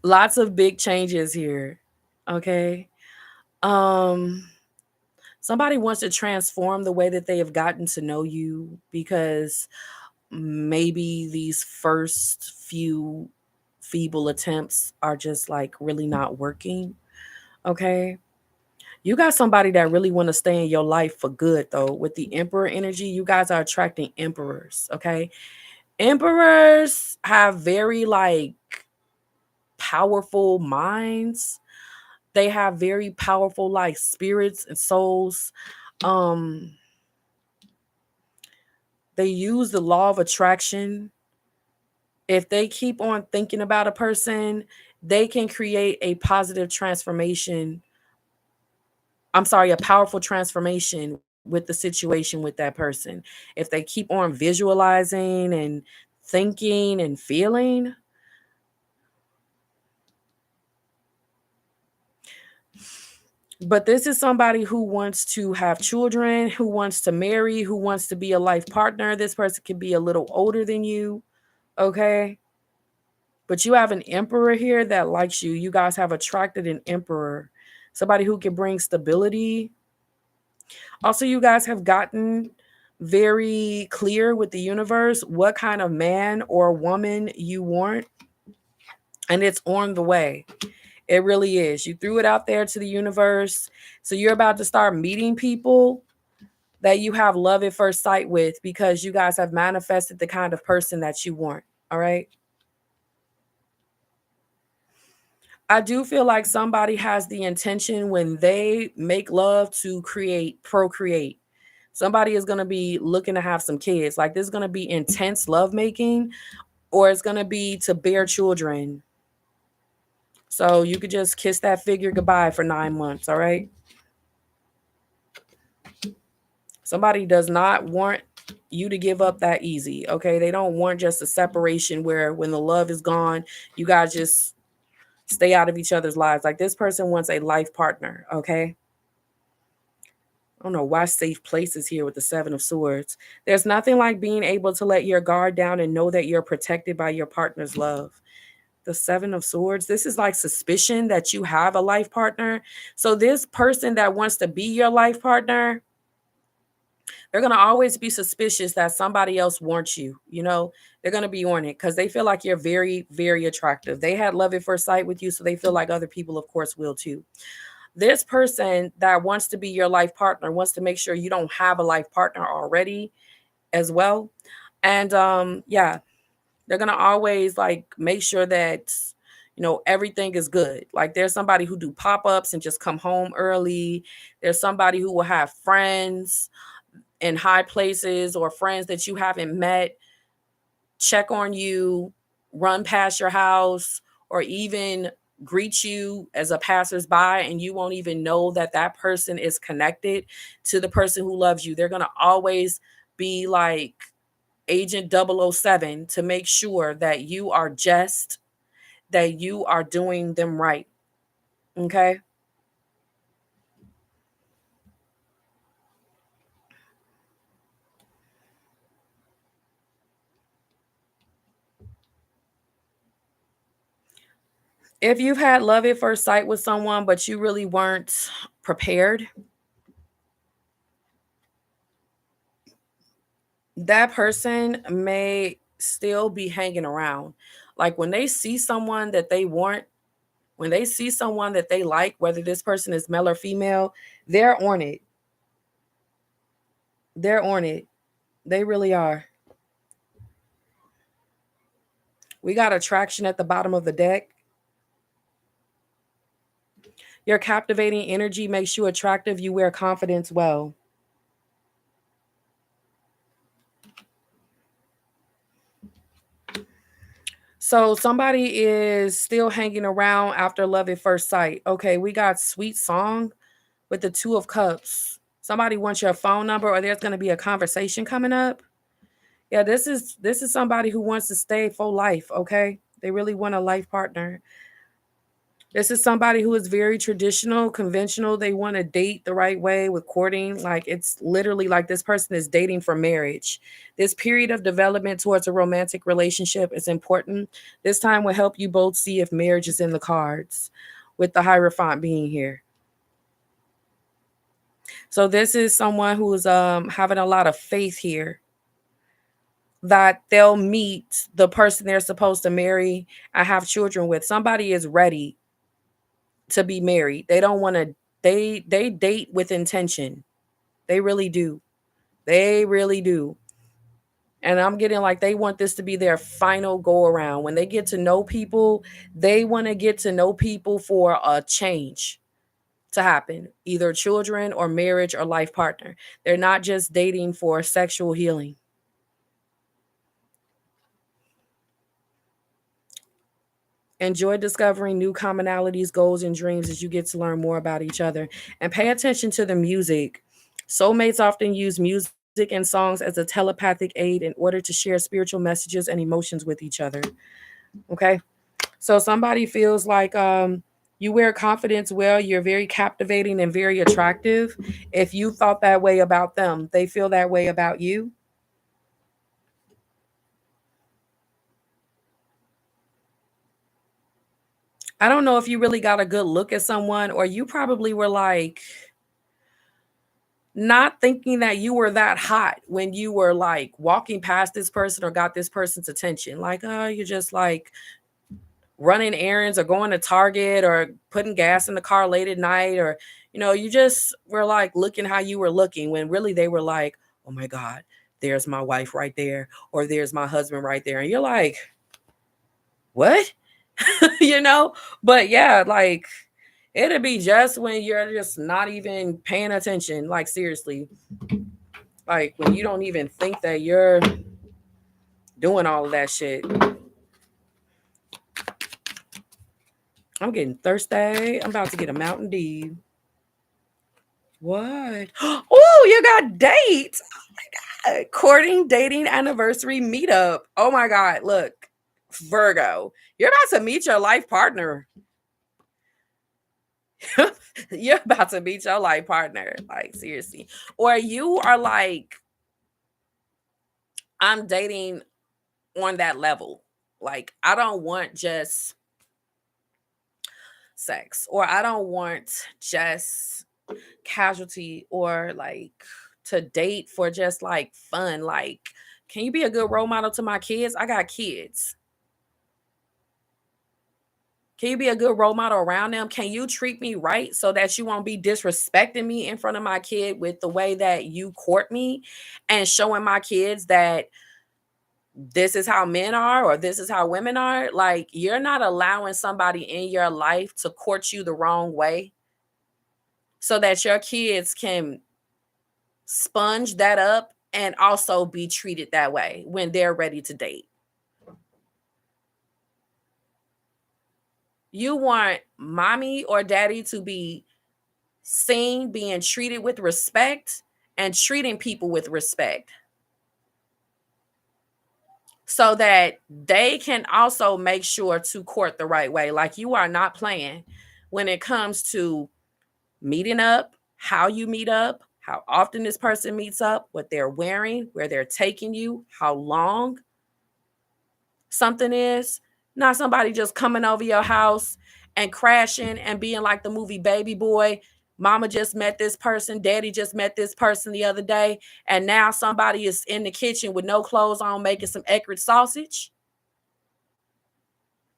lots of big changes here. Okay. Um, somebody wants to transform the way that they have gotten to know you because maybe these first few feeble attempts are just like really not working. Okay. You got somebody that really want to stay in your life for good though. With the emperor energy, you guys are attracting emperors. Okay. Emperors have very like powerful minds. They have very powerful like spirits and souls. Um, they use the law of attraction. If they keep on thinking about a person, they can create a positive transformation. I'm sorry, a powerful transformation with the situation with that person. If they keep on visualizing and thinking and feeling, but this is somebody who wants to have children, who wants to marry, who wants to be a life partner. This person could be a little older than you, okay? But you have an emperor here that likes you. You guys have attracted an emperor, somebody who can bring stability. Also, you guys have gotten very clear with the universe what kind of man or woman you want, and it's on the way. It really is. You threw it out there to the universe. So you're about to start meeting people that you have love at first sight with because you guys have manifested the kind of person that you want. All right. I do feel like somebody has the intention when they make love to procreate. Somebody is going to be looking to have some kids. Like this is going to be intense lovemaking, or it's going to be to bear children. So you could just kiss that figure goodbye for 9 months. All right. Somebody does not want you to give up that easy. Okay. They don't want just a separation where when the love is gone, you guys just stay out of each other's lives. Like this person wants a life partner. Okay. I don't know why safe place is here with the Seven of Swords. There's nothing like being able to let your guard down and know that you're protected by your partner's love. The Seven of Swords, this is like suspicion that you have a life partner. So this person that wants to be your life partner, they're going to always be suspicious that somebody else wants you. You know, they're going to be on it because they feel like you're very, very attractive. They had love at first sight with you, so they feel like other people, of course, will too. This person that wants to be your life partner wants to make sure you don't have a life partner already as well. And yeah, they're going to always like make sure that everything is good. Like there's somebody who do pop-ups and just come home early. There's somebody who will have friends in high places or friends that you haven't met check on you, run past your house, or even greet you as a passersby, and you won't even know that that person is connected to the person who loves you. They're going to always be like Agent 007 to make sure that you are just, that you are doing them right. Okay. If you've had love at first sight with someone, but you really weren't prepared, that person may still be hanging around. Like when they see someone that they want, when they see someone that they like, whether this person is male or female, they're on it. They're on it. They really are. We got attraction at the bottom of the deck. Your captivating energy makes you attractive. You wear confidence well. So somebody is still hanging around after love at first sight. Okay, we got sweet song with the Two of Cups. Somebody wants your phone number or there's going to be a conversation coming up. Yeah, this is somebody who wants to stay for life, okay? They really want a life partner. This is somebody who is very traditional, conventional. They want to date the right way with courting. Like it's literally like this person is dating for marriage. This period of development towards a romantic relationship is important. This time will help you both see if marriage is in the cards, with the Hierophant being here. So this is someone who's having a lot of faith here that they'll meet the person they're supposed to marry and have children with. Somebody is ready to be married. They don't want to they date with intention. They really do. They really do. And I'm getting like they want this to be their final go around. When they get to know people, they want to get to know people for a change to happen, either children or marriage or life partner. They're not just dating for sexual healing. Enjoy discovering new commonalities, goals, and dreams as you get to learn more about each other. And pay attention to the music. Soulmates often use music and songs as a telepathic aid in order to share spiritual messages and emotions with each other. Okay. So somebody feels like you wear confidence well, you're very captivating and very attractive. If you thought that way about them, they feel that way about you. I don't know if you really got a good look at someone, or you probably were like not thinking that you were that hot when you were like walking past this person or got this person's attention. Like, oh, you're just like running errands or going to Target or putting gas in the car late at night, or, you just were like looking how you were looking when really they were like, oh my God, there's my wife right there, or there's my husband right there. And you're like, what? you know? But yeah, like it'll be just when you're just not even paying attention. Like, seriously, like when you don't even think that you're doing all of that shit. I'm getting thirsty. I'm about to get a Mountain Dew. What? Oh, you got dates. Oh my God. Courting, dating, anniversary, meetup. Oh my God. Look, Virgo, you're about to meet your life partner. You're about to meet your life partner. Like, seriously. Or you are like, I'm dating on that level. Like, I don't want just sex, or I don't want just casualty, or like to date for just like fun. Like, can you be a good role model to my kids? I got kids. Can you be a good role model around them? Can you treat me right so that you won't be disrespecting me in front of my kid with the way that you court me, and showing my kids that this is how men are or this is how women are? Like, you're not allowing somebody in your life to court you the wrong way so that your kids can sponge that up and also be treated that way when they're ready to date. You want mommy or daddy to be seen being treated with respect and treating people with respect so that they can also make sure to court the right way. Like, you are not playing when it comes to meeting up, how you meet up, how often this person meets up, what they're wearing, where they're taking you, how long something is. Not somebody just coming over your house and crashing and being like the movie Baby Boy. Mama just met this person, daddy just met this person the other day, and now somebody is in the kitchen with no clothes on making some Eckrich sausage.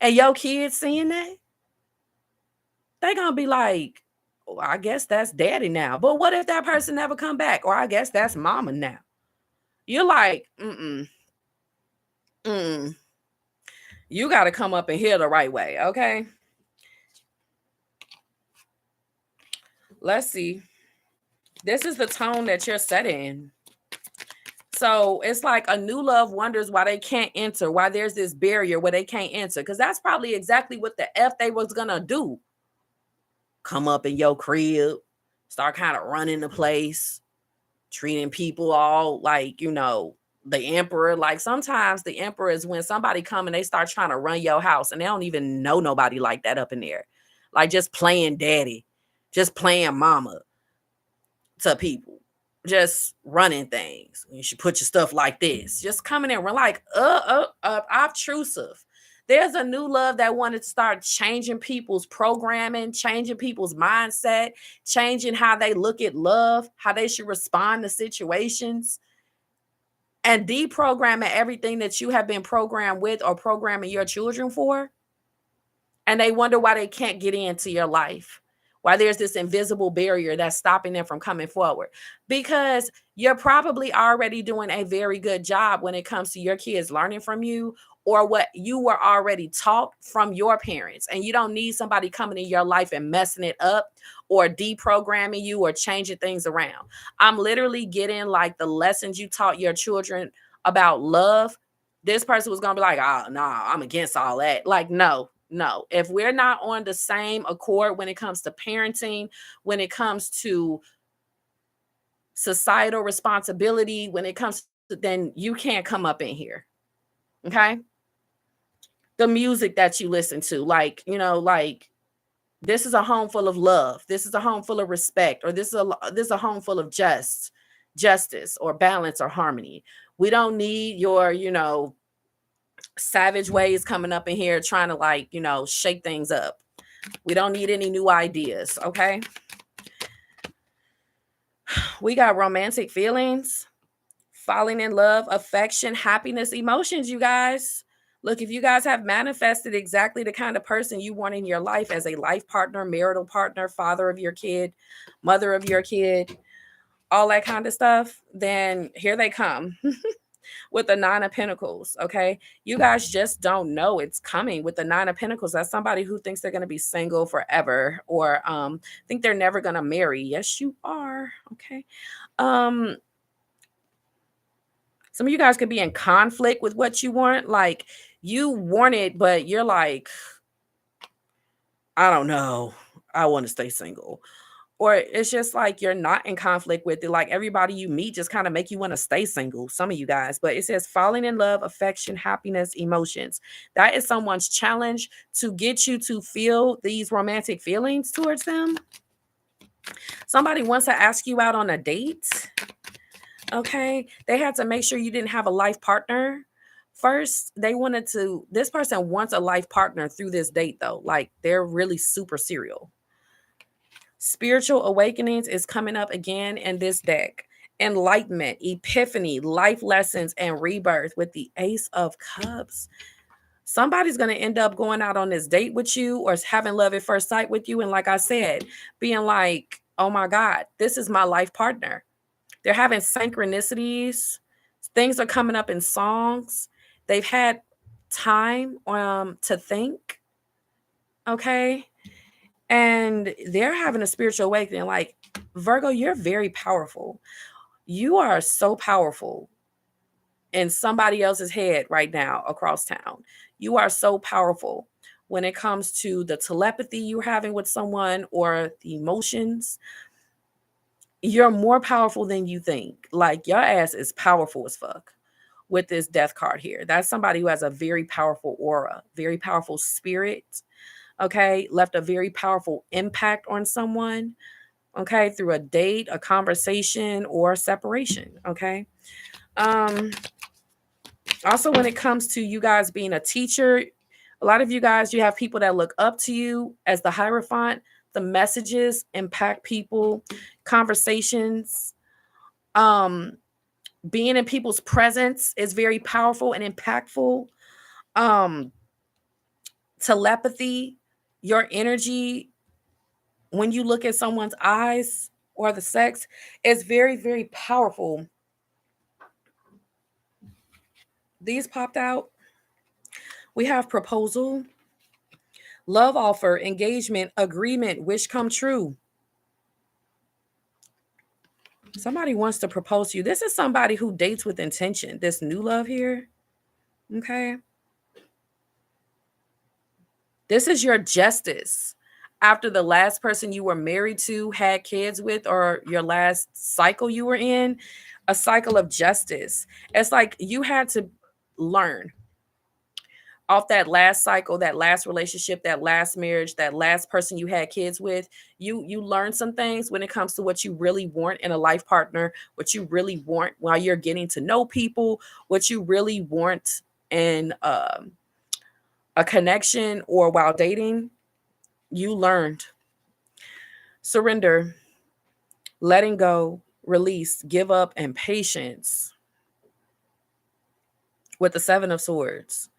And your kids seeing that, they gonna be like, oh, I guess that's daddy now. But what if that person never come back? Or I guess that's mama now. You're like, mm-mm, mm-mm. You got to come up and hear the right way, okay? Let's see. This is the tone that you're setting. So it's like a new love wonders why they can't enter, why there's this barrier where they can't enter. Because that's probably exactly what the F they was going to do. Come up in your crib, start kind of running the place, treating people all like, the emperor. Like, sometimes the emperor is when somebody come and they start trying to run your house and they don't even know nobody like that up in there. like just playing daddy, just playing mama to people, just running things. You should put your stuff like this, just coming in. We're like, obtrusive. There's a new love that wanted to start changing people's programming, changing people's mindset, changing how they look at love, how they should respond to situations, and deprogramming everything that you have been programmed with or programming your children for. And they wonder why they can't get into your life, why there's this invisible barrier that's stopping them from coming forward. Because you're probably already doing a very good job when it comes to your kids learning from you, or what you were already taught from your parents. And you don't need somebody coming in your life and messing it up or deprogramming you or changing things around. I'm literally getting like the lessons you taught your children about love. This person was going to be like, oh, no, I'm against all that. Like, no. If we're not on the same accord when it comes to parenting, when it comes to societal responsibility, when it comes to, then you can't come up in here. Okay. The music that you listen to, like, like this is a home full of love. This is a home full of respect, or this is a home full of justice or balance or harmony. We don't need your, savage ways coming up in here trying to, like, shake things up. We don't need any new ideas. Okay. We got romantic feelings, falling in love, affection, happiness, emotions, you guys. Look, if you guys have manifested exactly the kind of person you want in your life as a life partner, marital partner, father of your kid, mother of your kid, all that kind of stuff, then here they come. With the Nine of Pentacles, okay? You guys just don't know it's coming with the Nine of Pentacles. That's somebody who thinks they're going to be single forever, or think they're never going to marry. Yes, you are, okay? Some of you guys could be in conflict with what you want. Like, you want it, but you're like, I don't know. I want to stay single. Or it's just like you're not in conflict with it. Like, everybody you meet just kind of make you want to stay single, some of you guys. But it says falling in love, affection, happiness, emotions. That is someone's challenge to get you to feel these romantic feelings towards them. Somebody wants to ask you out on a date. Okay. They had to make sure you didn't have a life partner first. This person wants a life partner through this date, though. Like, they're really super serial. Spiritual awakenings is coming up again in this deck. Enlightenment, epiphany, life lessons, and rebirth with the Ace of Cups. Somebody's going to end up going out on this date with you, or having love at first sight with you. And like I said, being like, oh my God, this is my life partner. They're having synchronicities. Things are coming up in songs. They've had time to think. Okay. And they're having a spiritual awakening. Like, Virgo, you're very powerful. You are so powerful in somebody else's head right now across town. You are so powerful when it comes to the telepathy you're having with someone, or the emotions. You're more powerful than you think. Like, your ass is powerful as fuck with this death card here. That's somebody who has a very powerful aura, very powerful spirit. Okay, left a very powerful impact on someone, okay, through a date, a conversation, or separation. Okay. Also, when it comes to you guys being a teacher, a lot of you guys, you have people that look up to you as the Hierophant. The messages impact people, conversations, being in people's presence is very powerful and impactful. Telepathy, your energy when you look at someone's eyes or the sex is very, very powerful. These popped out. We have proposal, love offer, engagement, agreement, wish come true. Somebody wants to propose to you. This is somebody who dates with intention. This new love here. Okay. This is your justice. After the last person you were married to, had kids with, or your last cycle you were in, a cycle of justice. It's like you had to learn off that last cycle, that last relationship, that last marriage, that last person you had kids with, you learn some things when it comes to what you really want in a life partner, what you really want while you're getting to know people, what you really want in a connection or while dating. You learned. Surrender, letting go, release, give up, and patience with the Seven of Swords.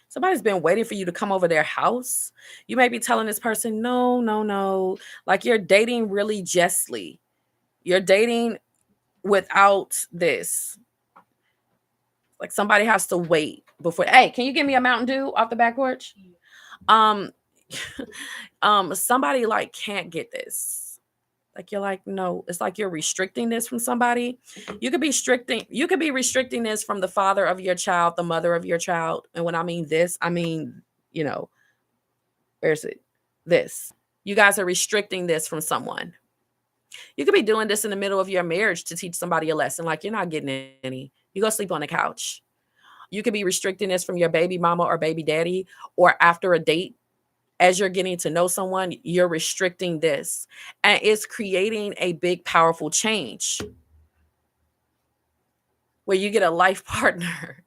Somebody's been waiting for you to come over their house. You may be telling this person, no, no, no. Like you're dating really justly. You're dating without this. Like somebody has to wait before. Hey, can you give me a Mountain Dew off the back porch? Um, somebody like can't get this. Like you're like, no, it's like you're restricting this from somebody. You could be restricting this from the father of your child, the mother of your child. And when I mean this, I mean, you know, where's it? This. You guys are restricting this from someone. You could be doing this in the middle of your marriage to teach somebody a lesson. Like you're not getting any. You go sleep on the couch. You could be restricting this from your baby mama or baby daddy, or after a date. As you're getting to know someone, you're restricting this. And it's creating a big, powerful change where you get a life partner.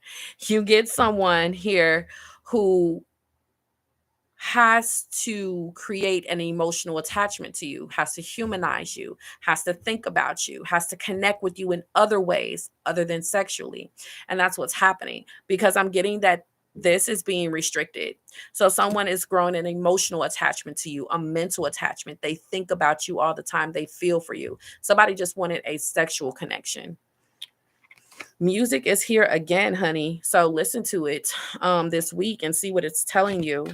You get someone here who has to create an emotional attachment to you, has to humanize you, has to think about you, has to connect with you in other ways other than sexually. And that's what's happening because I'm getting that this is being restricted. So someone is growing an emotional attachment to you, a mental attachment. They think about you all the time. They feel for you. Somebody just wanted a sexual connection. Music is here again, honey. So listen to it this week and see what it's telling you.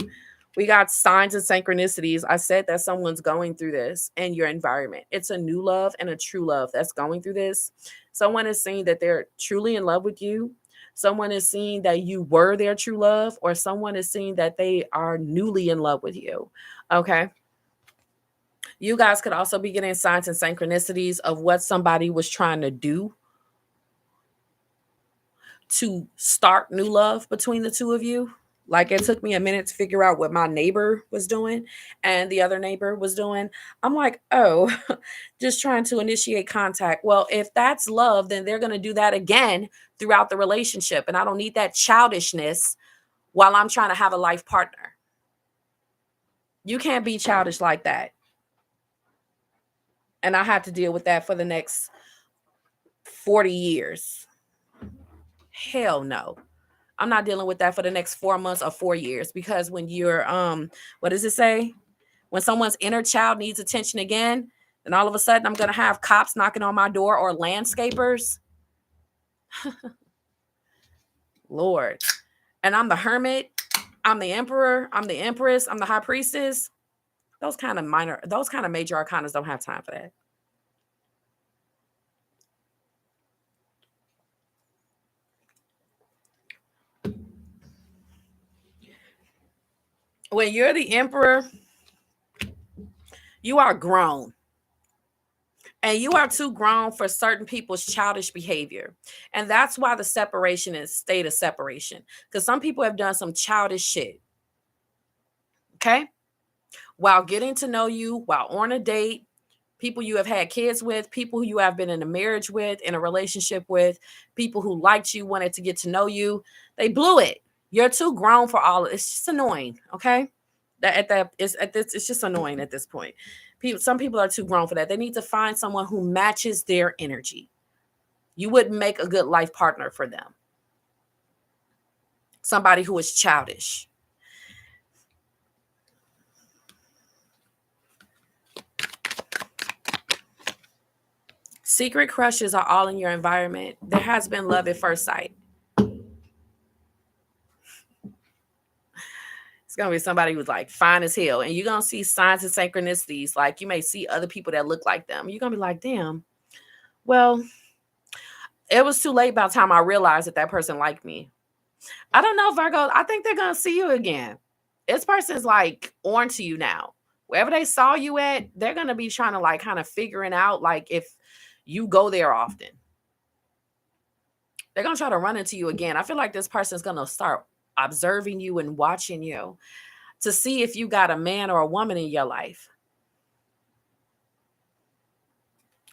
We got signs and synchronicities. I said that someone's going through this in your environment. It's a new love and a true love that's going through this. Someone is saying that they're truly in love with you. Someone is seeing that you were their true love, or someone is seeing that they are newly in love with you. Okay. You guys could also be getting signs and synchronicities of what somebody was trying to do to start new love between the two of you. Like it took me a minute to figure out what my neighbor was doing and the other neighbor was doing. I'm like, oh, just trying to initiate contact. Well, if that's love, then they're going to do that again throughout the relationship. And I don't need that childishness while I'm trying to have a life partner. You can't be childish like that. And I had to deal with that for the next 40 years. Hell no. I'm not dealing with that for the next 4 months or 4 years, because when you're what does it say? When someone's inner child needs attention again, then all of a sudden I'm gonna have cops knocking on my door or landscapers. Lord. And I'm the hermit, I'm the emperor, I'm the empress, I'm the high priestess. Those kind of major arcanas don't have time for that. When you're the emperor, you are grown. And you are too grown for certain people's childish behavior. And that's why the separation is state of separation. Because some people have done some childish shit. Okay? While getting to know you, while on a date, people you have had kids with, people who you have been in a marriage with, in a relationship with, people who liked you, wanted to get to know you, they blew it. You're too grown for all of it. It's just annoying. Okay? It's just annoying at this point. Some people are too grown for that. They need to find someone who matches their energy. You wouldn't make a good life partner for them. Somebody who is childish. Secret crushes are all in your environment. There has been love at first sight. It's going to be somebody who's like fine as hell. And you're going to see signs and synchronicities. Like you may see other people that look like them. You're going to be like, damn, well, it was too late by the time I realized that person liked me. I don't know, Virgo. I think they're going to see you again. This person's like on to you now. Wherever they saw you at, they're going to be trying to like kind of figuring out like if you go there often. They're going to try to run into you again. I feel like this person's going to start observing you and watching you to see if you got a man or a woman in your life.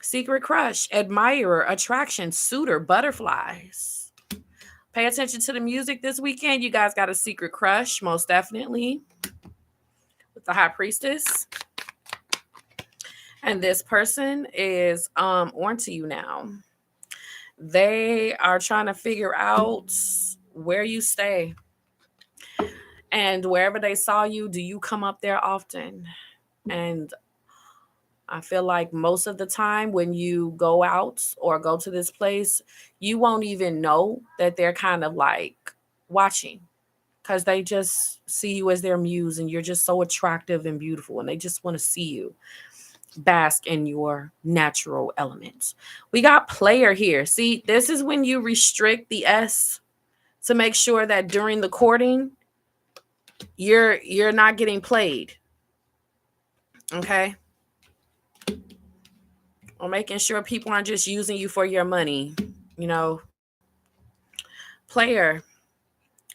Secret crush, admirer, attraction, suitor, butterflies. Pay attention to the music this weekend. You guys got a secret crush, most definitely, with the High Priestess. And this person is on to you now. They are trying to figure out where you stay. And wherever they saw you, do you come up there often? And I feel like most of the time when you go out or go to this place, you won't even know that they're kind of like watching, because they just see you as their muse and you're just so attractive and beautiful and they just want to see you bask in your natural elements. We got player here. See, this is when you restrict the S to make sure that during the courting, you're not getting played. Okay? Or making sure people aren't just using you for your money. You know, player,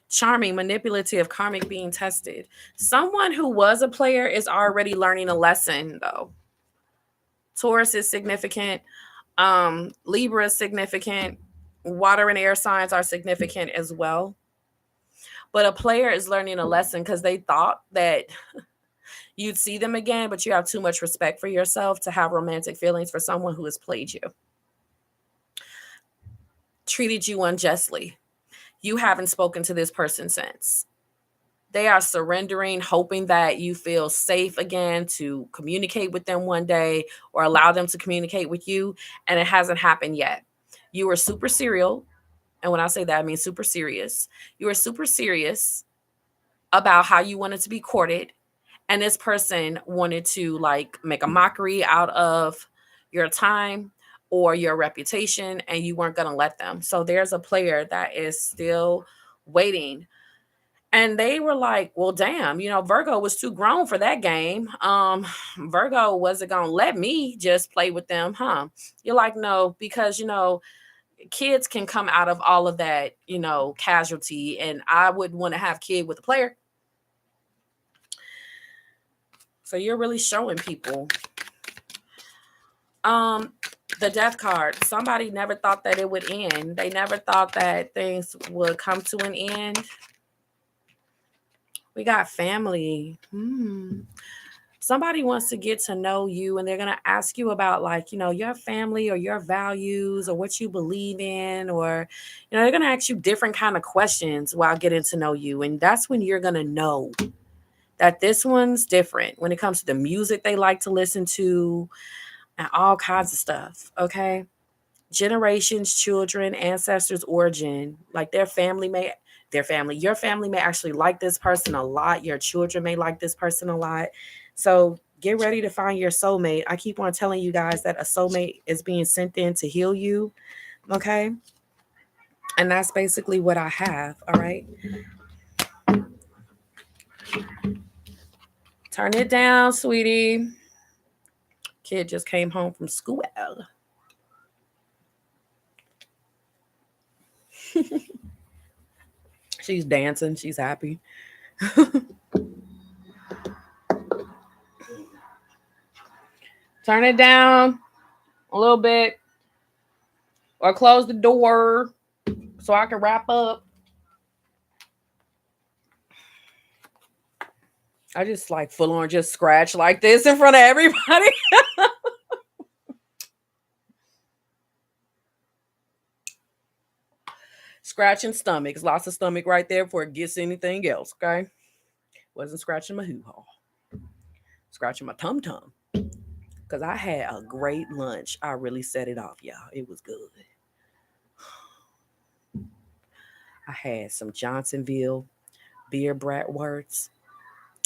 charming, manipulative, karmic, being tested. Someone who was a player is already learning a lesson, though. Taurus is significant. Libra is significant. Water and air signs are significant as well. But a player is learning a lesson because they thought that you'd see them again, but you have too much respect for yourself to have romantic feelings for someone who has played you, treated you unjustly. You haven't spoken to this person since. They are surrendering, hoping that you feel safe again to communicate with them one day or allow them to communicate with you. And it hasn't happened yet. You were super serial. And when I say that, I mean super serious. You were super serious about how you wanted to be courted. And this person wanted to like make a mockery out of your time or your reputation, and you weren't going to let them. So there's a player that is still waiting. And they were like, well, damn, Virgo was too grown for that game. Virgo wasn't going to let me just play with them, huh? You're like, no, because, kids can come out of all of that, casualty. And I wouldn't want to have kid with a player. So you're really showing people. The death card. Somebody never thought that it would end. They never thought that things would come to an end. We got family. Somebody wants to get to know you, and they're going to ask you about your family or your values or what you believe in, or, they're going to ask you different kind of questions while getting to know you. And that's when you're going to know that this one's different when it comes to the music they like to listen to and all kinds of stuff. Okay. Generations, children, ancestors, origin, like your family may actually like this person a lot. Your children may like this person a lot. So get ready to find your soulmate. I keep on telling you guys that a soulmate is being sent in to heal you. Okay. And that's basically what I have. All right. Turn it down, sweetie. Kid just came home from school. She's dancing. She's happy. Turn it down a little bit or close the door so I can wrap up. I just like full on just scratch like this in front of everybody. Scratching stomachs. Lots of stomach right there before it gets anything else, okay? Wasn't scratching my hoo-ha. Scratching my tum-tum. Because I had a great lunch. I really set it off, y'all. It was good. I had some Johnsonville beer bratwursts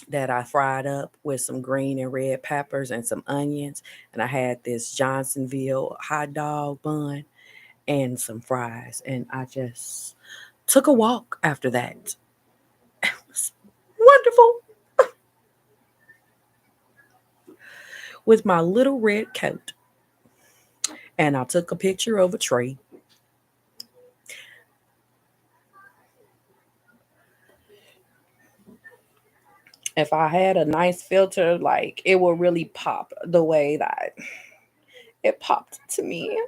that I fried up with some green and red peppers and some onions. And I had this Johnsonville hot dog bun and some fries. And I just took a walk after that. It was wonderful. With my little red coat. And I took a picture of a tree. If I had a nice filter, like it would really pop the way that it popped to me.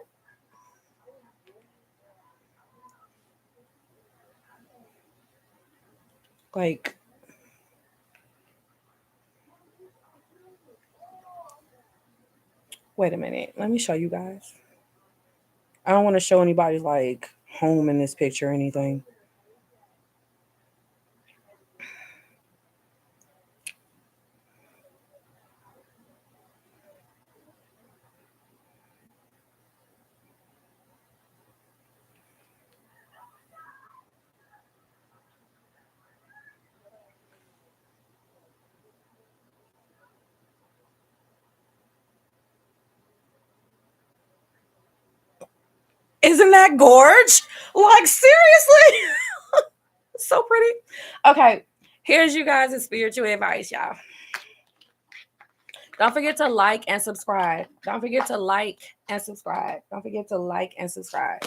Like, wait a minute. Let me show you guys. I don't want to show anybody's like home in this picture or anything. Isn't that gorge? Like, seriously? So pretty. Okay, here's you guys' spiritual advice, y'all. Don't forget to like and subscribe. Don't forget to like and subscribe. Don't forget to like and subscribe.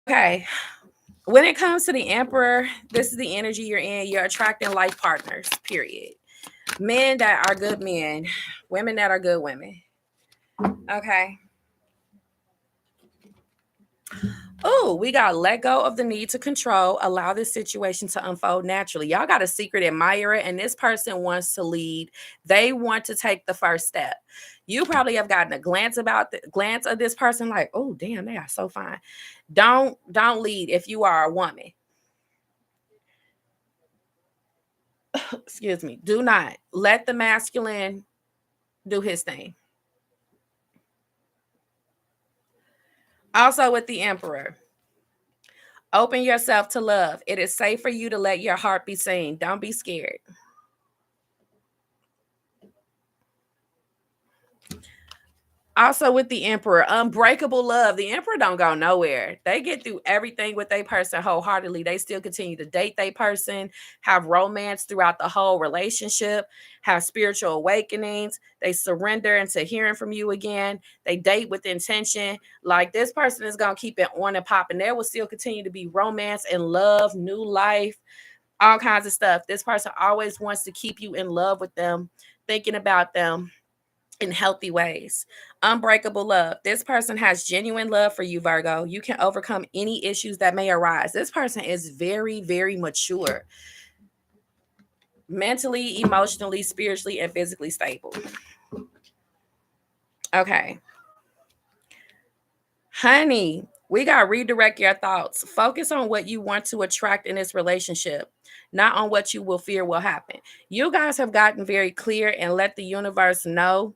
Okay. When it comes to the Emperor, this is the energy you're in. You're attracting life partners, period. Men that are good men, women that are good women. Okay. Oh, we got let go of the need to control, allow this situation to unfold naturally. Y'all got a secret admirer, and this person wants to lead. They want to take the first step. You probably have gotten a glance of this person, like, oh, damn, they are so fine. Don't lead if you are a woman. Excuse me. Do not let the masculine do his thing. Also, with the Emperor, open yourself to love. It is safe for you to let your heart be seen. Don't be scared. Also with the Emperor, unbreakable love. The Emperor don't go nowhere. They get through everything with their person wholeheartedly. They still continue to date their person, have romance throughout the whole relationship, have spiritual awakenings. They surrender into hearing from you again. They date with intention. Like, this person is going to keep it on and popping. There will still continue to be romance and love, new life, all kinds of stuff. This person always wants to keep you in love with them, thinking about them in healthy ways. Unbreakable love. This person has genuine love for you, Virgo. You can overcome any issues that may arise. This person is very, very mature, mentally, emotionally, spiritually, and physically stable. Okay. Honey, we got to redirect your thoughts. Focus on what you want to attract in this relationship, not on what you will fear will happen. You guys have gotten very clear and let the universe know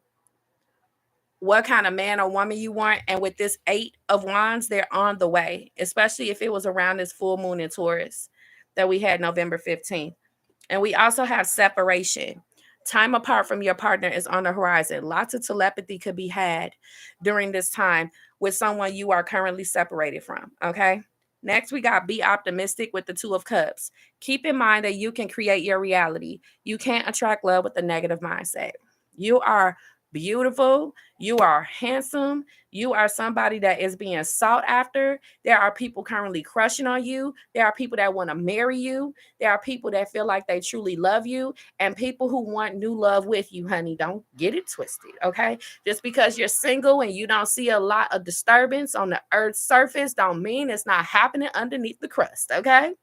what kind of man or woman you want. And with this 8 of Wands, they're on the way, especially if it was around this full moon in Taurus that we had November 15th. And we also have separation. Time apart from your partner is on the horizon. Lots of telepathy could be had during this time with someone you are currently separated from. Okay. Next, we got be optimistic with the 2 of Cups. Keep in mind that you can create your reality. You can't attract love with a negative mindset. You are beautiful. You are handsome. You are somebody that is being sought after. There are people currently crushing on you. There are people that want to marry you. There are people that feel like they truly love you, and people who want new love with you, honey. Don't get it twisted, okay? Just because you're single and you don't see a lot of disturbance on the earth's surface don't mean it's not happening underneath the crust, okay?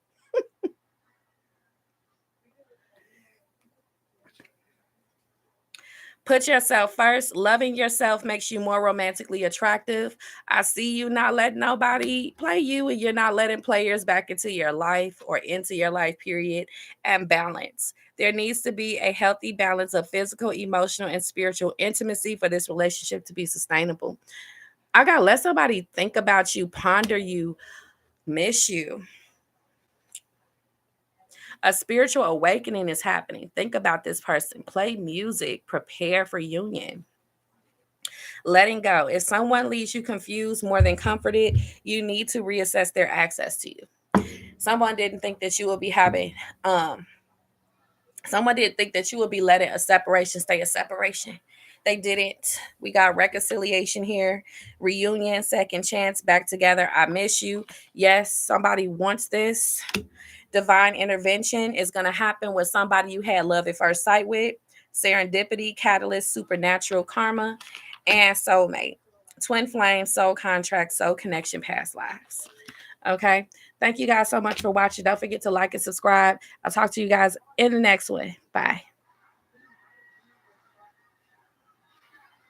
Put yourself first. Loving yourself makes you more romantically attractive. I see you not letting nobody play you, and you're not letting players back into your life or into your life, period. And balance. There needs to be a healthy balance of physical, emotional, and spiritual intimacy for this relationship to be sustainable. I got to let somebody think about you, ponder you, miss you. A spiritual awakening is happening. Think about this person. Play music. Prepare for union. Letting go. If someone leaves you confused more than comforted, you need to reassess their access to you. Someone didn't think that you would be having, someone didn't think that you would be letting a separation stay a separation. They didn't. We got reconciliation here, reunion, second chance, back together. I miss you. Yes, somebody wants this. Divine intervention is going to happen with somebody you had love at first sight with. Serendipity, catalyst, supernatural, karma, and soulmate. Twin flame, soul contract, soul connection, past lives. Okay. Thank you guys so much for watching. Don't forget to like and subscribe. I'll talk to you guys in the next one. Bye.